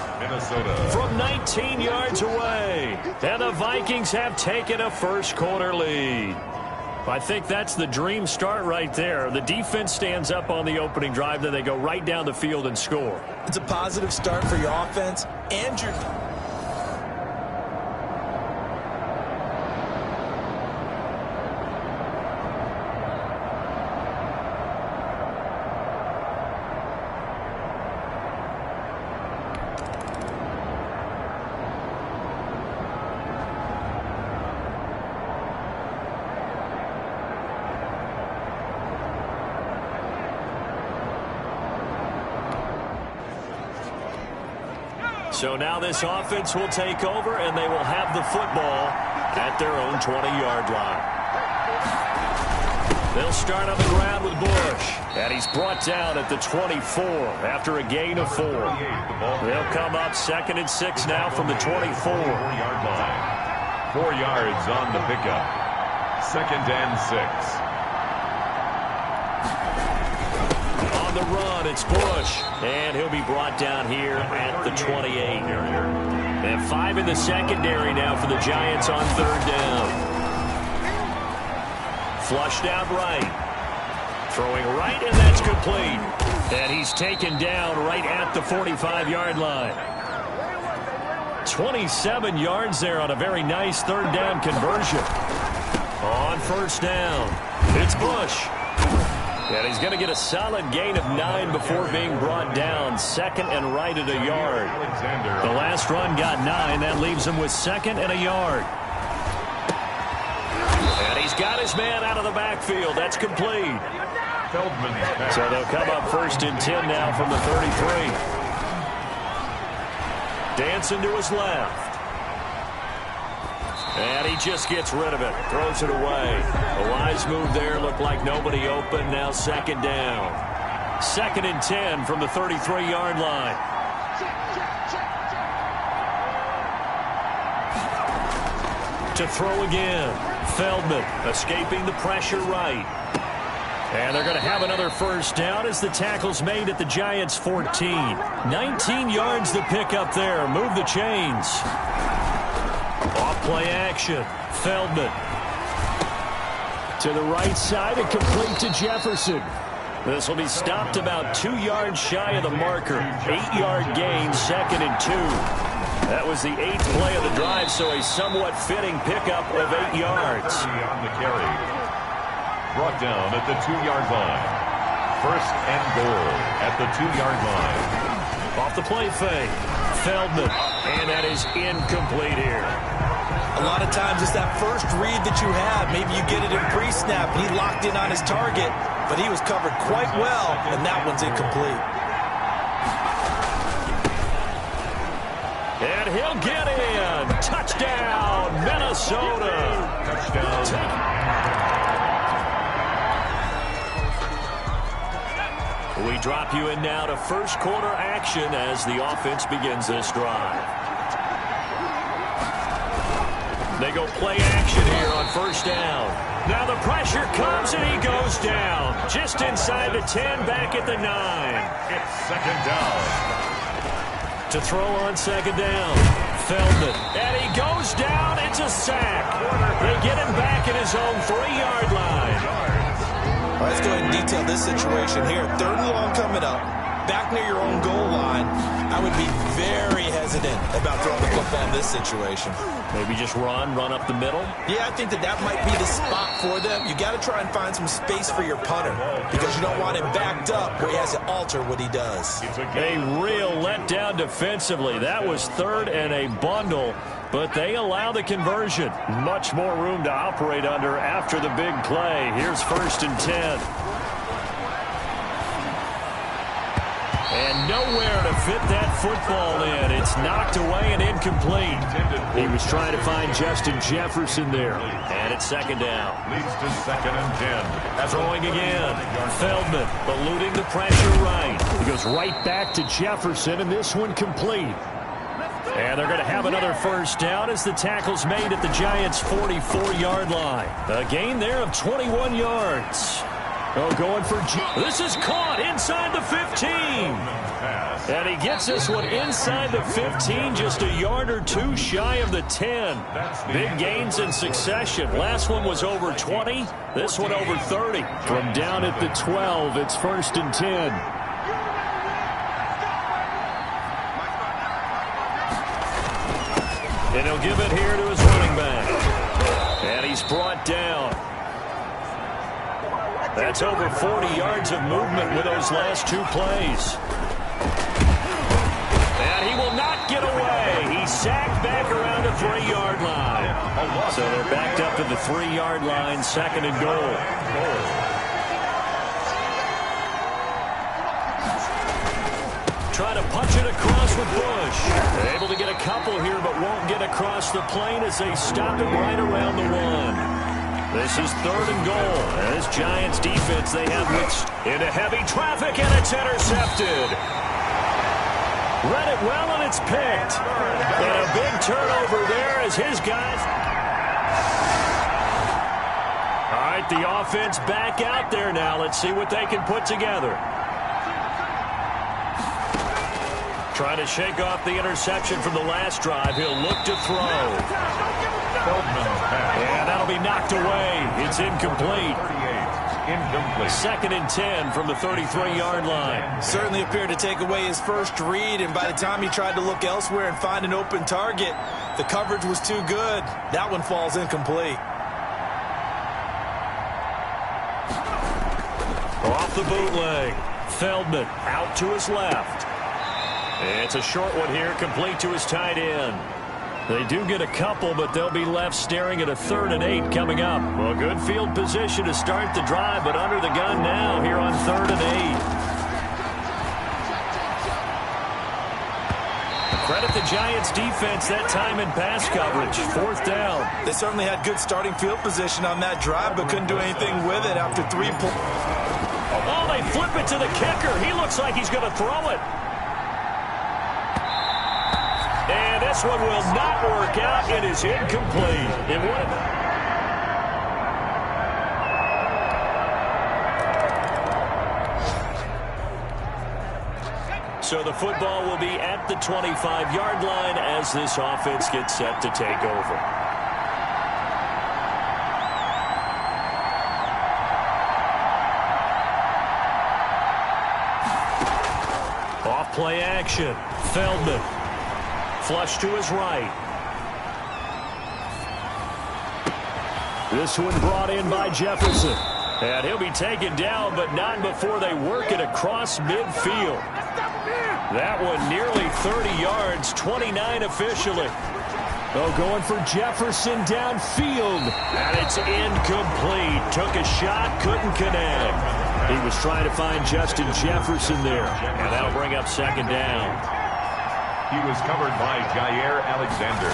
From 19 yards away. And the Vikings have taken a first-quarter lead. I think that's the dream start right there. The defense stands up on the opening drive, then they go right down the field and score. It's a positive start for your offense and your... So now this offense will take over, and they will have the football at their own 20-yard line. They'll start on the ground with Bush. And he's brought down at the 24 after a gain of 4. They'll come up 2nd and 6 now from the 24-yard line. 4 yards on the pickup. 2nd and 6. On the run, it's Bush. And he'll be brought down here at the 28. And 5 in the secondary now for the Giants on 3rd down. Flushed out right. Throwing right, and that's complete. And he's taken down right at the 45-yard line. 27 yards there on a very nice 3rd down conversion. On 1st down, it's Bush. And he's going to get a solid gain of 9 before being brought down. 2nd and right at a yard. The last run got 9. That leaves him with 2nd and a yard. And he's got his man out of the backfield. That's complete. So they'll come up 1st and 10 now from the 33. Dancing to his left. And he just gets rid of it. Throws it away. A wise move there. Looked like nobody open. Now 2nd down. 2nd and 10 from the 33-yard line. To throw again. Feldman escaping the pressure right. And they're going to have another 1st down as the tackle's made at the Giants' 14. 19 yards to pick up there. Move the chains. Off-play action. Feldman. To the right side and complete to Jefferson. This will be stopped about 2 yards shy of the marker. 8-yard gain, 2nd and 2. That was the 8th play of the drive, so a somewhat fitting pickup of 8 yards. On the carry. Brought down at the 2-yard line. 1st and goal at the 2-yard line. Off the play fake. Feldman. And that is incomplete here. A lot of times it's that first read that you have. Maybe you get it in pre-snap. He locked in on his target, but he was covered quite well, and that one's incomplete. And he'll get in. Touchdown, Minnesota. Touchdown. We drop you in now to 1st quarter action as the offense begins this drive. They go play action here on 1st down. Now the pressure comes and he goes down. Just inside the 10, back at the 9. It's 2nd down. To throw on 2nd down. Feldman. And he goes down. It's a sack. They get him back at his own 3-yard line. All right, let's go ahead and detail this situation here. 3rd and long coming up. Back near your own goal line. I would be very hesitant about throwing the football in this situation. Maybe just run up the middle? Yeah, I think that might be the spot for them. You got to try and find some space for your punter because you don't want him backed up where he has to alter what he does. A real letdown defensively. That was 3rd and a bundle, but they allow the conversion. Much more room to operate under after the big play. Here's 1st and 10. And nowhere to fit that football in. It's knocked away and incomplete. He was trying to find Justin Jefferson there. And it's 2nd down. Leads to 2nd and 10. Throwing again. Feldman eluding the pressure right. He goes right back to Jefferson, and this one complete. And they're going to have another 1st down as the tackle's made at the Giants' 44-yard line. A gain there of 21 yards. Oh, going for this is caught inside the 15. And he gets this one inside the 15, just a yard or 2 shy of the 10. Big gains in succession. Last one was over 20. This one over 30. From down at the 12, it's 1st and 10. And he'll give it here to his running back. And he's brought down. That's over 40 yards of movement with those last 2 plays. And he will not get away. He's sacked back around the 3-yard line. So they're backed up to the 3-yard line, 2nd and goal. try to punch it across with Bush. Able to get a couple here, but won't get across the plane as they stop it right around the 1. This is 3rd and goal. And this Giants defense, they have mixed into heavy traffic, and it's intercepted. Read it well, and it's picked. And a big turnover there as his guys. All right, the offense back out there now. Let's see what they can put together. Trying to shake off the interception from the last drive. He'll look to throw. And that'll be knocked away. It's incomplete. Incomplete. 2nd and 10 from the 33-yard line. Certainly appeared to take away his first read, and by the time he tried to look elsewhere and find an open target, the coverage was too good. That one falls incomplete. Off the bootleg. Feldman out to his left. It's a short one here, complete to his tight end. They do get a couple, but they'll be left staring at a 3rd and 8 coming up. Well, good field position to start the drive, but under the gun now here on 3rd and 8. Credit the Giants defense that time in pass coverage. 4th down. They certainly had good starting field position on that drive, but couldn't do anything with it after 3 points. Oh, they flip it to the kicker. He looks like he's going to throw it. And this one will not work out. It is incomplete. It would. So the football will be at the 25-yard line as this offense gets set to take over. Off play action. Feldman. Flush to his right. This one brought in by Jefferson. And he'll be taken down, but not before they work it across midfield. That one nearly 30 yards, 29 officially. Oh, going for Jefferson downfield. And it's incomplete. Took a shot, couldn't connect. He was trying to find Justin Jefferson there. And that'll bring up 2nd down. He was covered by Jair Alexander.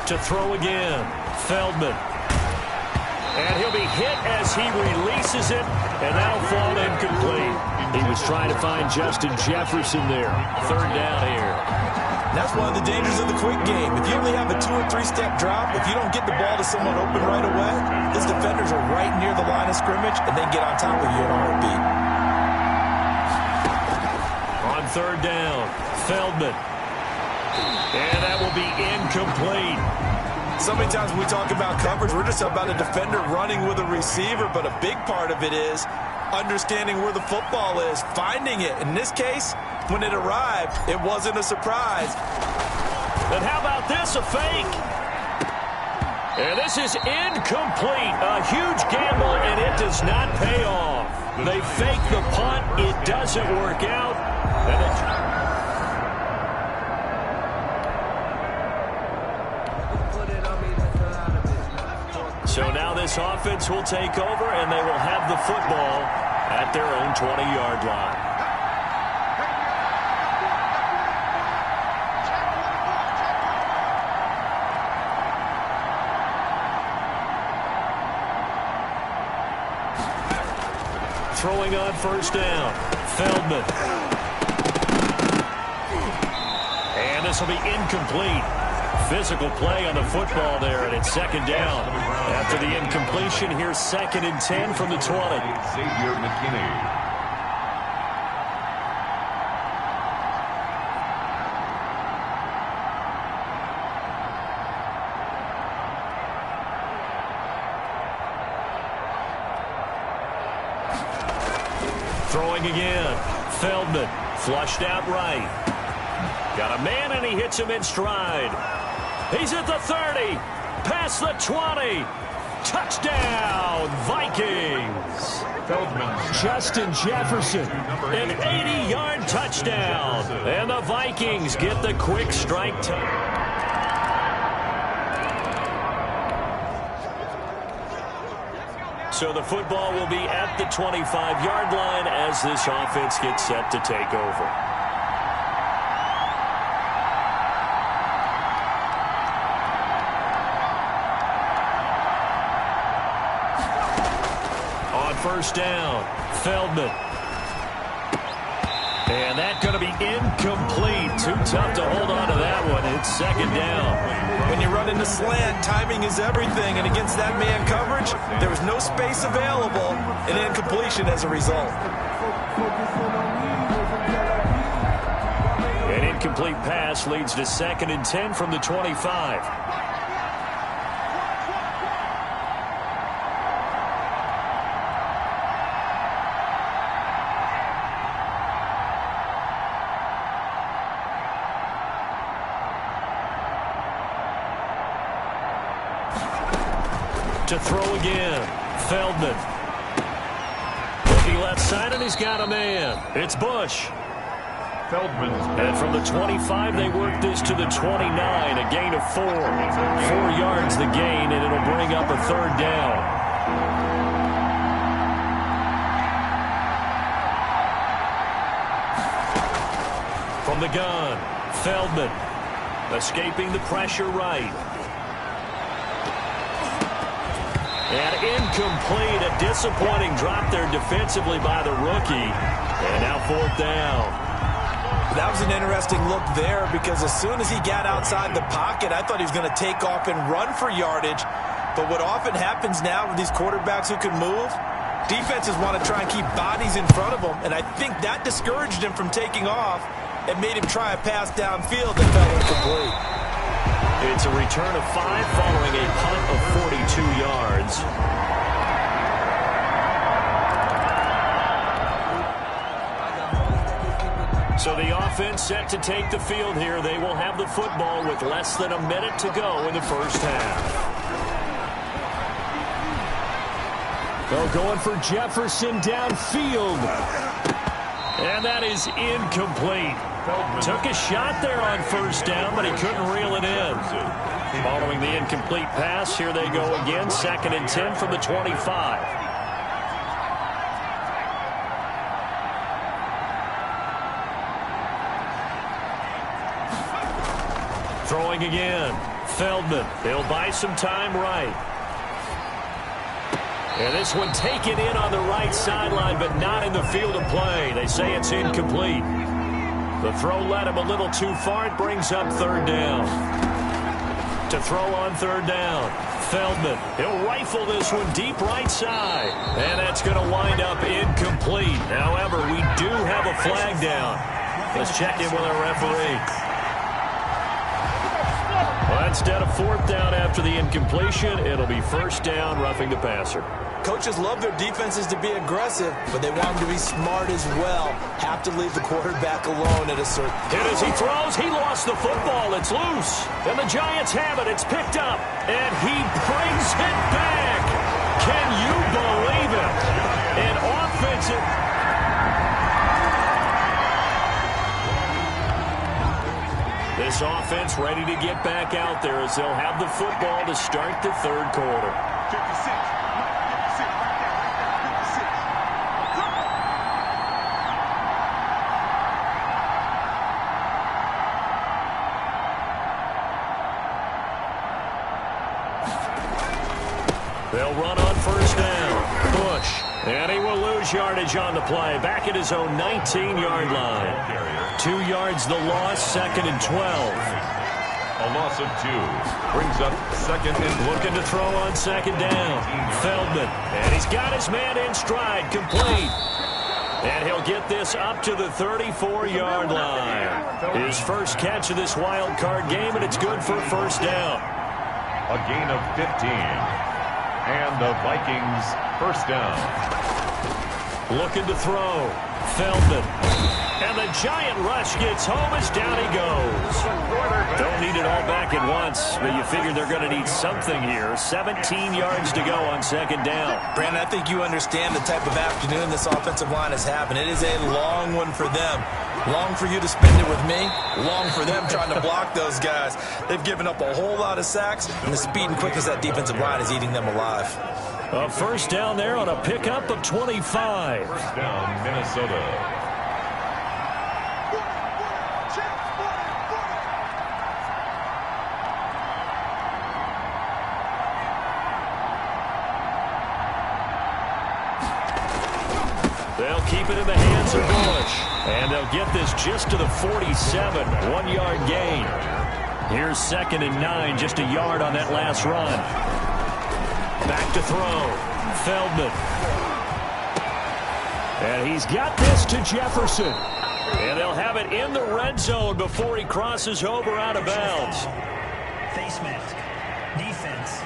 To throw again, Feldman. And he'll be hit as he releases it, and that'll fall incomplete. He was trying to find Justin Jefferson there. 3rd down here. That's one of the dangers of the quick game. If you only have a 2- or 3-step drop, if you don't get the ball to someone open right away, these defenders are right near the line of scrimmage, and they get on top of you in a heartbeat. On 3rd down, Feldman. And that will be incomplete. So many times when we talk about coverage, we're just about a defender running with a receiver, but a big part of it is understanding where the football is, finding it. In this case, when it arrived, it wasn't a surprise. And how about this, a fake? And this is incomplete. A huge gamble, and it does not pay off. They fake the punt. It doesn't work out. And so now this offense will take over, and they will have the football at their own 20-yard line. Throwing on 1st down, Feldman. And this will be incomplete. Physical play on the football there, and it's 2nd down. After the incompletion, here's 2nd and 10 from the 20. Xavier McKinney. Throwing again. Feldman flushed out right. Got a man, and he hits him in stride. He's at the 30. Past the 20. Touchdown, Vikings. Justin Jefferson, an 80-yard touchdown. And the Vikings get the quick strike time. So the football will be at the 25-yard line as this offense gets set to take over. first down. Feldman. And that's going to be incomplete. Too tough to hold on to that one. It's second down. When you run into slant, timing is everything. And against that man coverage, there was no space available. And incompletion as a result. An incomplete pass leads to 2nd and 10 from the 25. To throw again. Feldman. Looking left side, and he's got a man. It's Bush. Feldman. And from the 25, they work this to the 29, a gain of 4. 4 yards the gain, and it'll bring up a third down. From the gun, Feldman. Escaping the pressure right. And incomplete, a disappointing drop there defensively by the rookie. And now 4th down. That was an interesting look there because as soon as he got outside the pocket, I thought he was going to take off and run for yardage. But what often happens now with these quarterbacks who can move, defenses want to try and keep bodies in front of them. And I think that discouraged him from taking off and made him try a pass downfield that fell incomplete. It's a return of 5 following a punt of 42 yards. So the offense set to take the field here. They will have the football with less than a minute to go in the first half. They're going for Jefferson downfield. And that is incomplete. Took a shot there on first down, but he couldn't reel it in. Following the incomplete pass, here they go again. 2nd and 10 from the 25. Throwing again. Feldman. He'll buy some time right. And this one taken in on the right sideline, but not in the field of play. They say it's incomplete. The throw led him a little too far. It brings up 3rd down. To throw on 3rd down. Feldman. He'll rifle this one deep right side. And that's going to wind up incomplete. However, we do have a flag down. Let's check in with our referee. Well, instead of 4th down after the incompletion, it'll be 1st down, roughing the passer. Coaches love their defenses to be aggressive, but they want them to be smart as well. Have to leave the quarterback alone at a certain point. And as he throws, he lost the football. It's loose. And the Giants have it. It's picked up. And he brings it back. Can you believe it? An offensive... This offense ready to get back out there as they'll have the football to start the 3rd quarter. 56. They'll run on 1st down. Bush. And he will lose yardage on the play. Back at his own 19-yard line. 2 yards the loss, 2nd and 12. A loss of 2. Brings up 2nd and... Looking to throw on 2nd down. Feldman. And he's got his man in stride. Complete. And he'll get this up to the 34-yard line. His first catch of this wild card game, and it's good for 1st down. A gain of 15. And the Vikings 1st down. Looking to throw. Feldman. And the giant rush gets home as down he goes. Don't need it all back at once, but you figure they're going to need something here. 17 yards to go on 2nd down. Brandon, I think you understand the type of afternoon this offensive line is having. It is a long one for them. Long for you to spend it with me. Long for them trying to block those guys. They've given up a whole lot of sacks, and the speed and quickness of that defensive line is eating them alive. A 1st down there on a pickup of 25. 1st down, Minnesota. keep it in the hands of Bush. And they'll get this just to the 47, 1-yard gain. Here's 2nd and 9, just a yard on that last run. Back to throw. Feldman. And he's got this to Jefferson. And they'll have it in the red zone before he crosses over out of bounds. Face mask. Defense.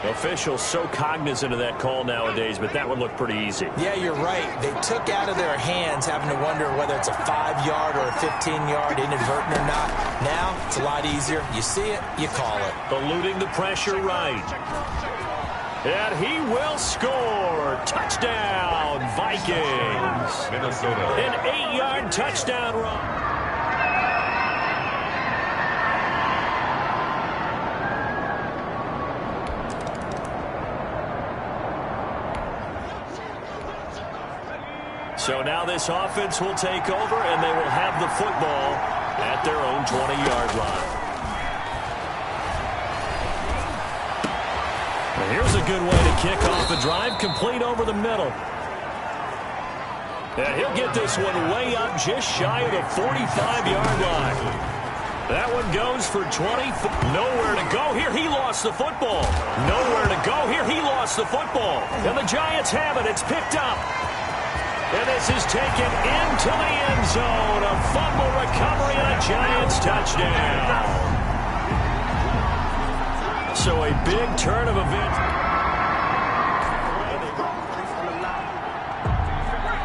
Officials so cognizant of that call nowadays, but that one looked pretty easy. Yeah, you're right. They took out of their hands having to wonder whether it's a 5-yard or a 15-yard inadvertent or not. Now, it's a lot easier. You see it, you call it. Eluding the pressure right. And he will score. Touchdown, Vikings. Minnesota. An 8-yard touchdown run. So now this offense will take over, and they will have the football at their own 20-yard line. And here's a good way to kick off a drive, complete over the middle. And he'll get this one way up just shy of the 45-yard line. That one goes for 20. Nowhere to go here. He lost the football. Nowhere to go here. He lost the football. And the Giants have it. It's picked up. And this is taken into the end zone. A fumble recovery and a Giants touchdown. So a big turn of events.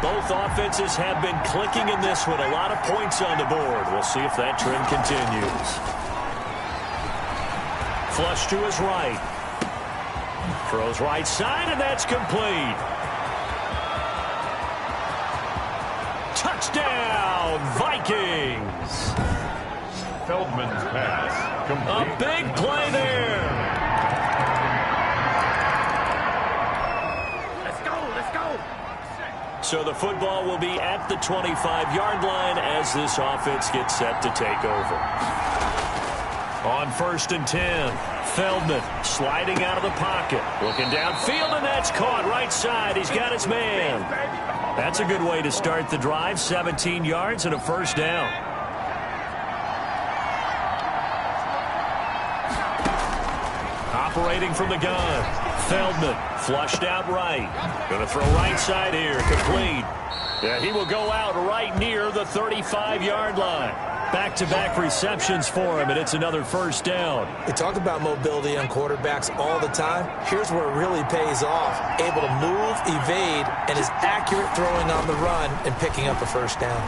Both offenses have been clicking in this one. A lot of points on the board. We'll see if that trend continues. Flush to his right. Throws right side, and that's complete. Touchdown, Vikings. Feldman's pass. Complete. A big play there. Let's go, let's go. So the football will be at the 25-yard line as this offense gets set to take over. On 1st and 10, Feldman sliding out of the pocket. Looking downfield, and that's caught right side. He's got his man. That's a good way to start the drive. 17 yards and a first down. Operating from the gun. Feldman flushed out right. Going to throw right side here. Complete. Yeah, he will go out right near the 35-yard line. Back-to-back receptions for him, and it's another first down. They talk about mobility on quarterbacks all the time. Here's where it really pays off. Able to move, evade, and is accurate throwing on the run and picking up a first down.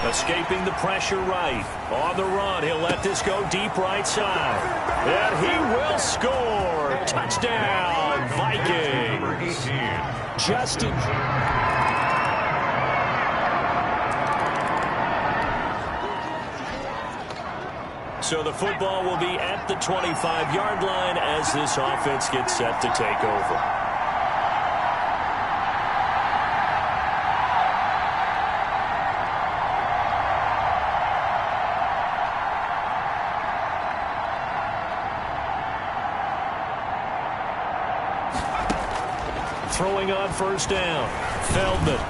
Escaping the pressure right. On the run, he'll let this go deep right side. And he will score. Touchdown, Vikings. Justin. So the football will be at the 25-yard line as this offense gets set to take over. Throwing on first down. Feldman.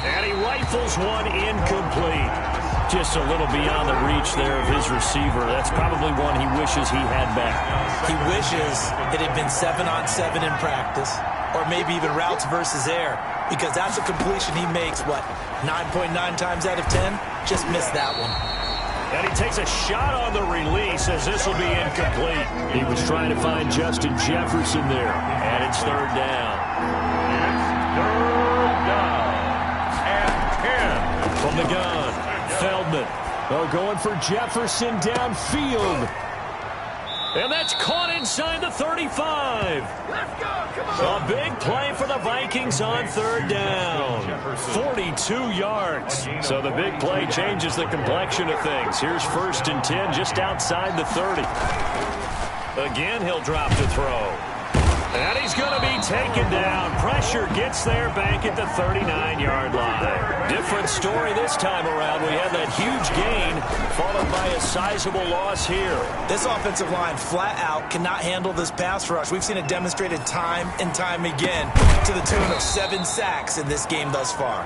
And he rifles one incomplete. Just a little beyond the reach there of his receiver. That's probably one he wishes he had back. He wishes it had been 7-on-7 in practice, or maybe even routes versus air, because that's a completion he makes, what, 9.9 times out of 10? Just missed that one. And he takes a shot on the release as this will be incomplete. He was trying to find Justin Jefferson there, and it's third down. It's third down and 10. From the gun. Feldman. Oh, going for Jefferson downfield. And that's caught inside the 35. Let's go, come on. A big play for the Vikings on third down. 42 yards. So the big play changes the complexion of things. Here's 1st and 10 just outside the 30. Again, he'll drop to throw. And he's going to be taken down. Pressure gets there back at the 39-yard line. Different story this time around. We had that huge gain followed by a sizable loss here. This offensive line flat out cannot handle this pass rush. We've seen it demonstrated time and time again to the tune of 7 sacks in this game thus far.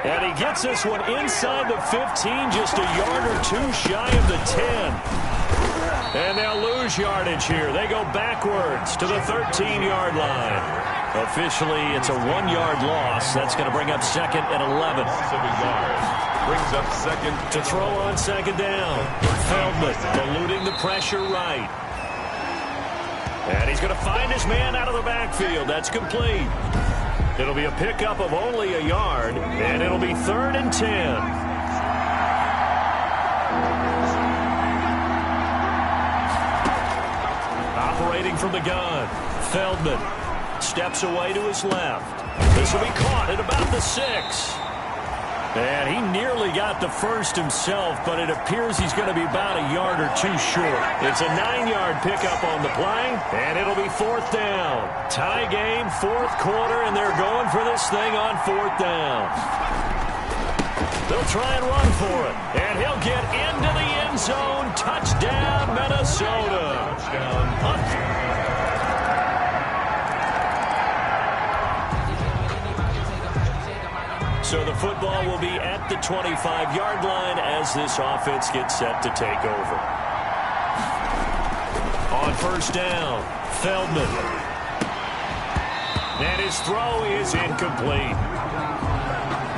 And he gets this one inside the 15, just a yard or two shy of the 10. And they'll lose yardage here. They go backwards to the 13-yard line. Officially, it's a 1-yard loss. That's going to bring up second and 11. Brings up second. To throw on second down. Feldman eluding the pressure right. And he's going to find his man out of the backfield. That's complete. It'll be a pickup of only a yard, and it'll be 3rd and 10. Operating from the gun, Feldman steps away to his left. This will be caught at about the 6. And he nearly got the first himself, but it appears he's going to be about a yard or two short. It's a 9-yard pickup on the play, and it'll be 4th down. Tie game, 4th quarter, and they're going for this thing on 4th down. They'll try and run for it, and he'll get into the end zone. Touchdown, Minnesota. So the football will be at the 25-yard line as this offense gets set to take over. On 1st down, Feldman. And his throw is incomplete.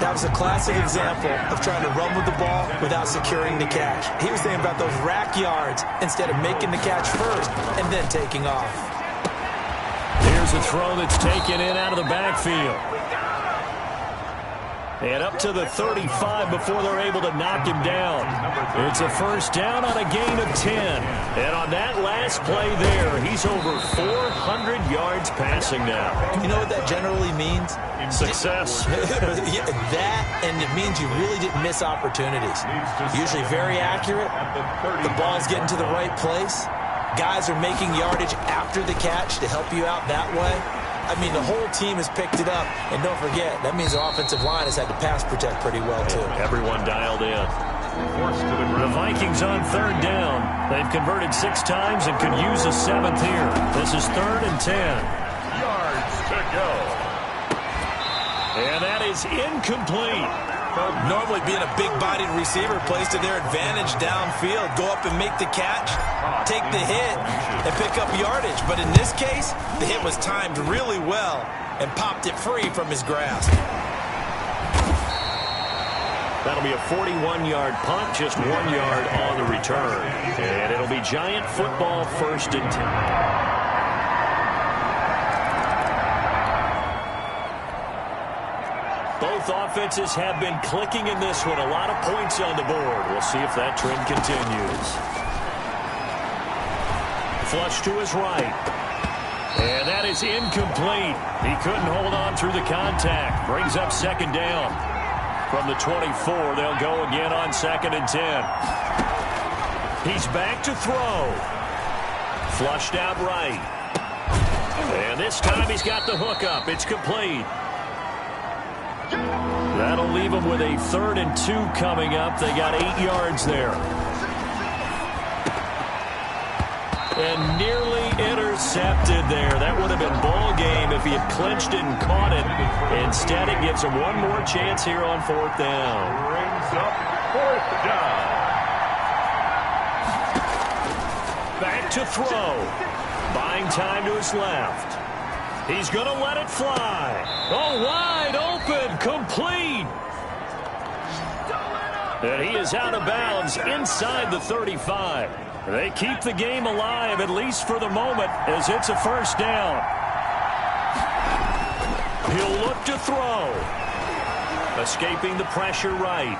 That was a classic example of trying to run with the ball without securing the catch. He was thinking about those rack yards instead of making the catch first and then taking off. Here's a throw that's taken in out of the backfield. And up to the 35 before they're able to knock him down. It's a 1st down on a gain of 10. And on that last play there, he's over 400 yards passing now. You know what that generally means? Success. Yeah, that, and it means you really didn't miss opportunities. Usually very accurate. The ball's getting to the right place. Guys are making yardage after the catch to help you out that way. I mean, the whole team has picked it up. And don't forget, that means the offensive line has had to pass protect pretty well, too. Everyone dialed in. The Vikings on 3rd down. They've converted 6 times and could use a 7th here. This is 3rd and 10. Yards to go. And that is incomplete. Normally being a big-bodied receiver plays to their advantage downfield. Go up and make the catch, take the hit, and pick up yardage. But in this case, the hit was timed really well and popped it free from his grasp. That'll be a 41-yard punt, just 1 yard on the return. And it'll be Giant football 1st and 10. Both offenses have been clicking in this one. A lot of points on the board. We'll see if that trend continues. Flush to his right. And that is incomplete. He couldn't hold on through the contact. Brings up 2nd down. From the 24, they'll go again on 2nd and 10. He's back to throw. Flushed out right. And this time he's got the hook up. It's complete. That'll leave them with a 3rd and 2 coming up. They got 8 yards there. And nearly intercepted there. That would have been ball game if he had clinched it and caught it. Instead, it gives him one more chance here on 4th down. Brings up 4th down. Back to throw. Buying time to his left. He's going to let it fly. Oh, wide open, complete. And he is out of bounds inside the 35. They keep the game alive, at least for the moment, as it's a 1st down. He'll look to throw. Escaping the pressure right.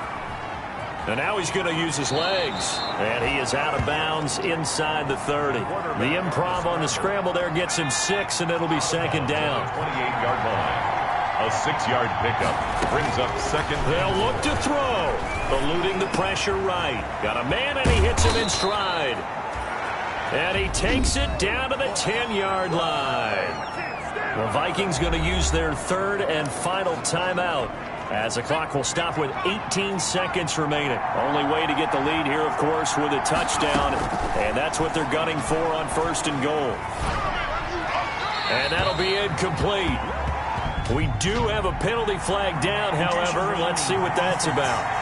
And now he's going to use his legs. And he is out of bounds inside the 30. The improv on the scramble there gets him 6, and it'll be 2nd down. 28-yard line. A 6-yard pickup. Brings up 2nd. They'll look to throw. Eluding the pressure right. Got a man, and he hits him in stride. And he takes it down to the 10-yard line. The Vikings going to use their third and final timeout as the clock will stop with 18 seconds remaining. Only way to get the lead here, of course, with a touchdown. And that's what they're gunning for on 1st and goal. And that'll be incomplete. We do have a penalty flag down, however. Let's see what that's about.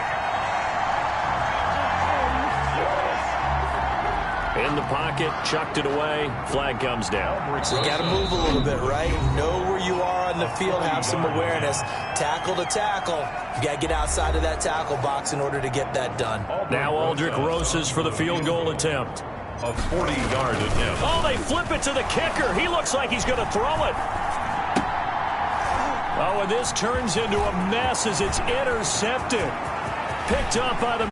In the pocket, chucked it away, flag comes down. So you got to move a little bit, right? Know where you are on the field, have some awareness. Tackle to tackle. You got to get outside of that tackle box in order to get that done. Now Aldrich Rosas for the field goal attempt. A 40-yard attempt. Oh, they flip it to the kicker. He looks like he's going to throw it. Oh, and this turns into a mess as it's intercepted. Picked up by the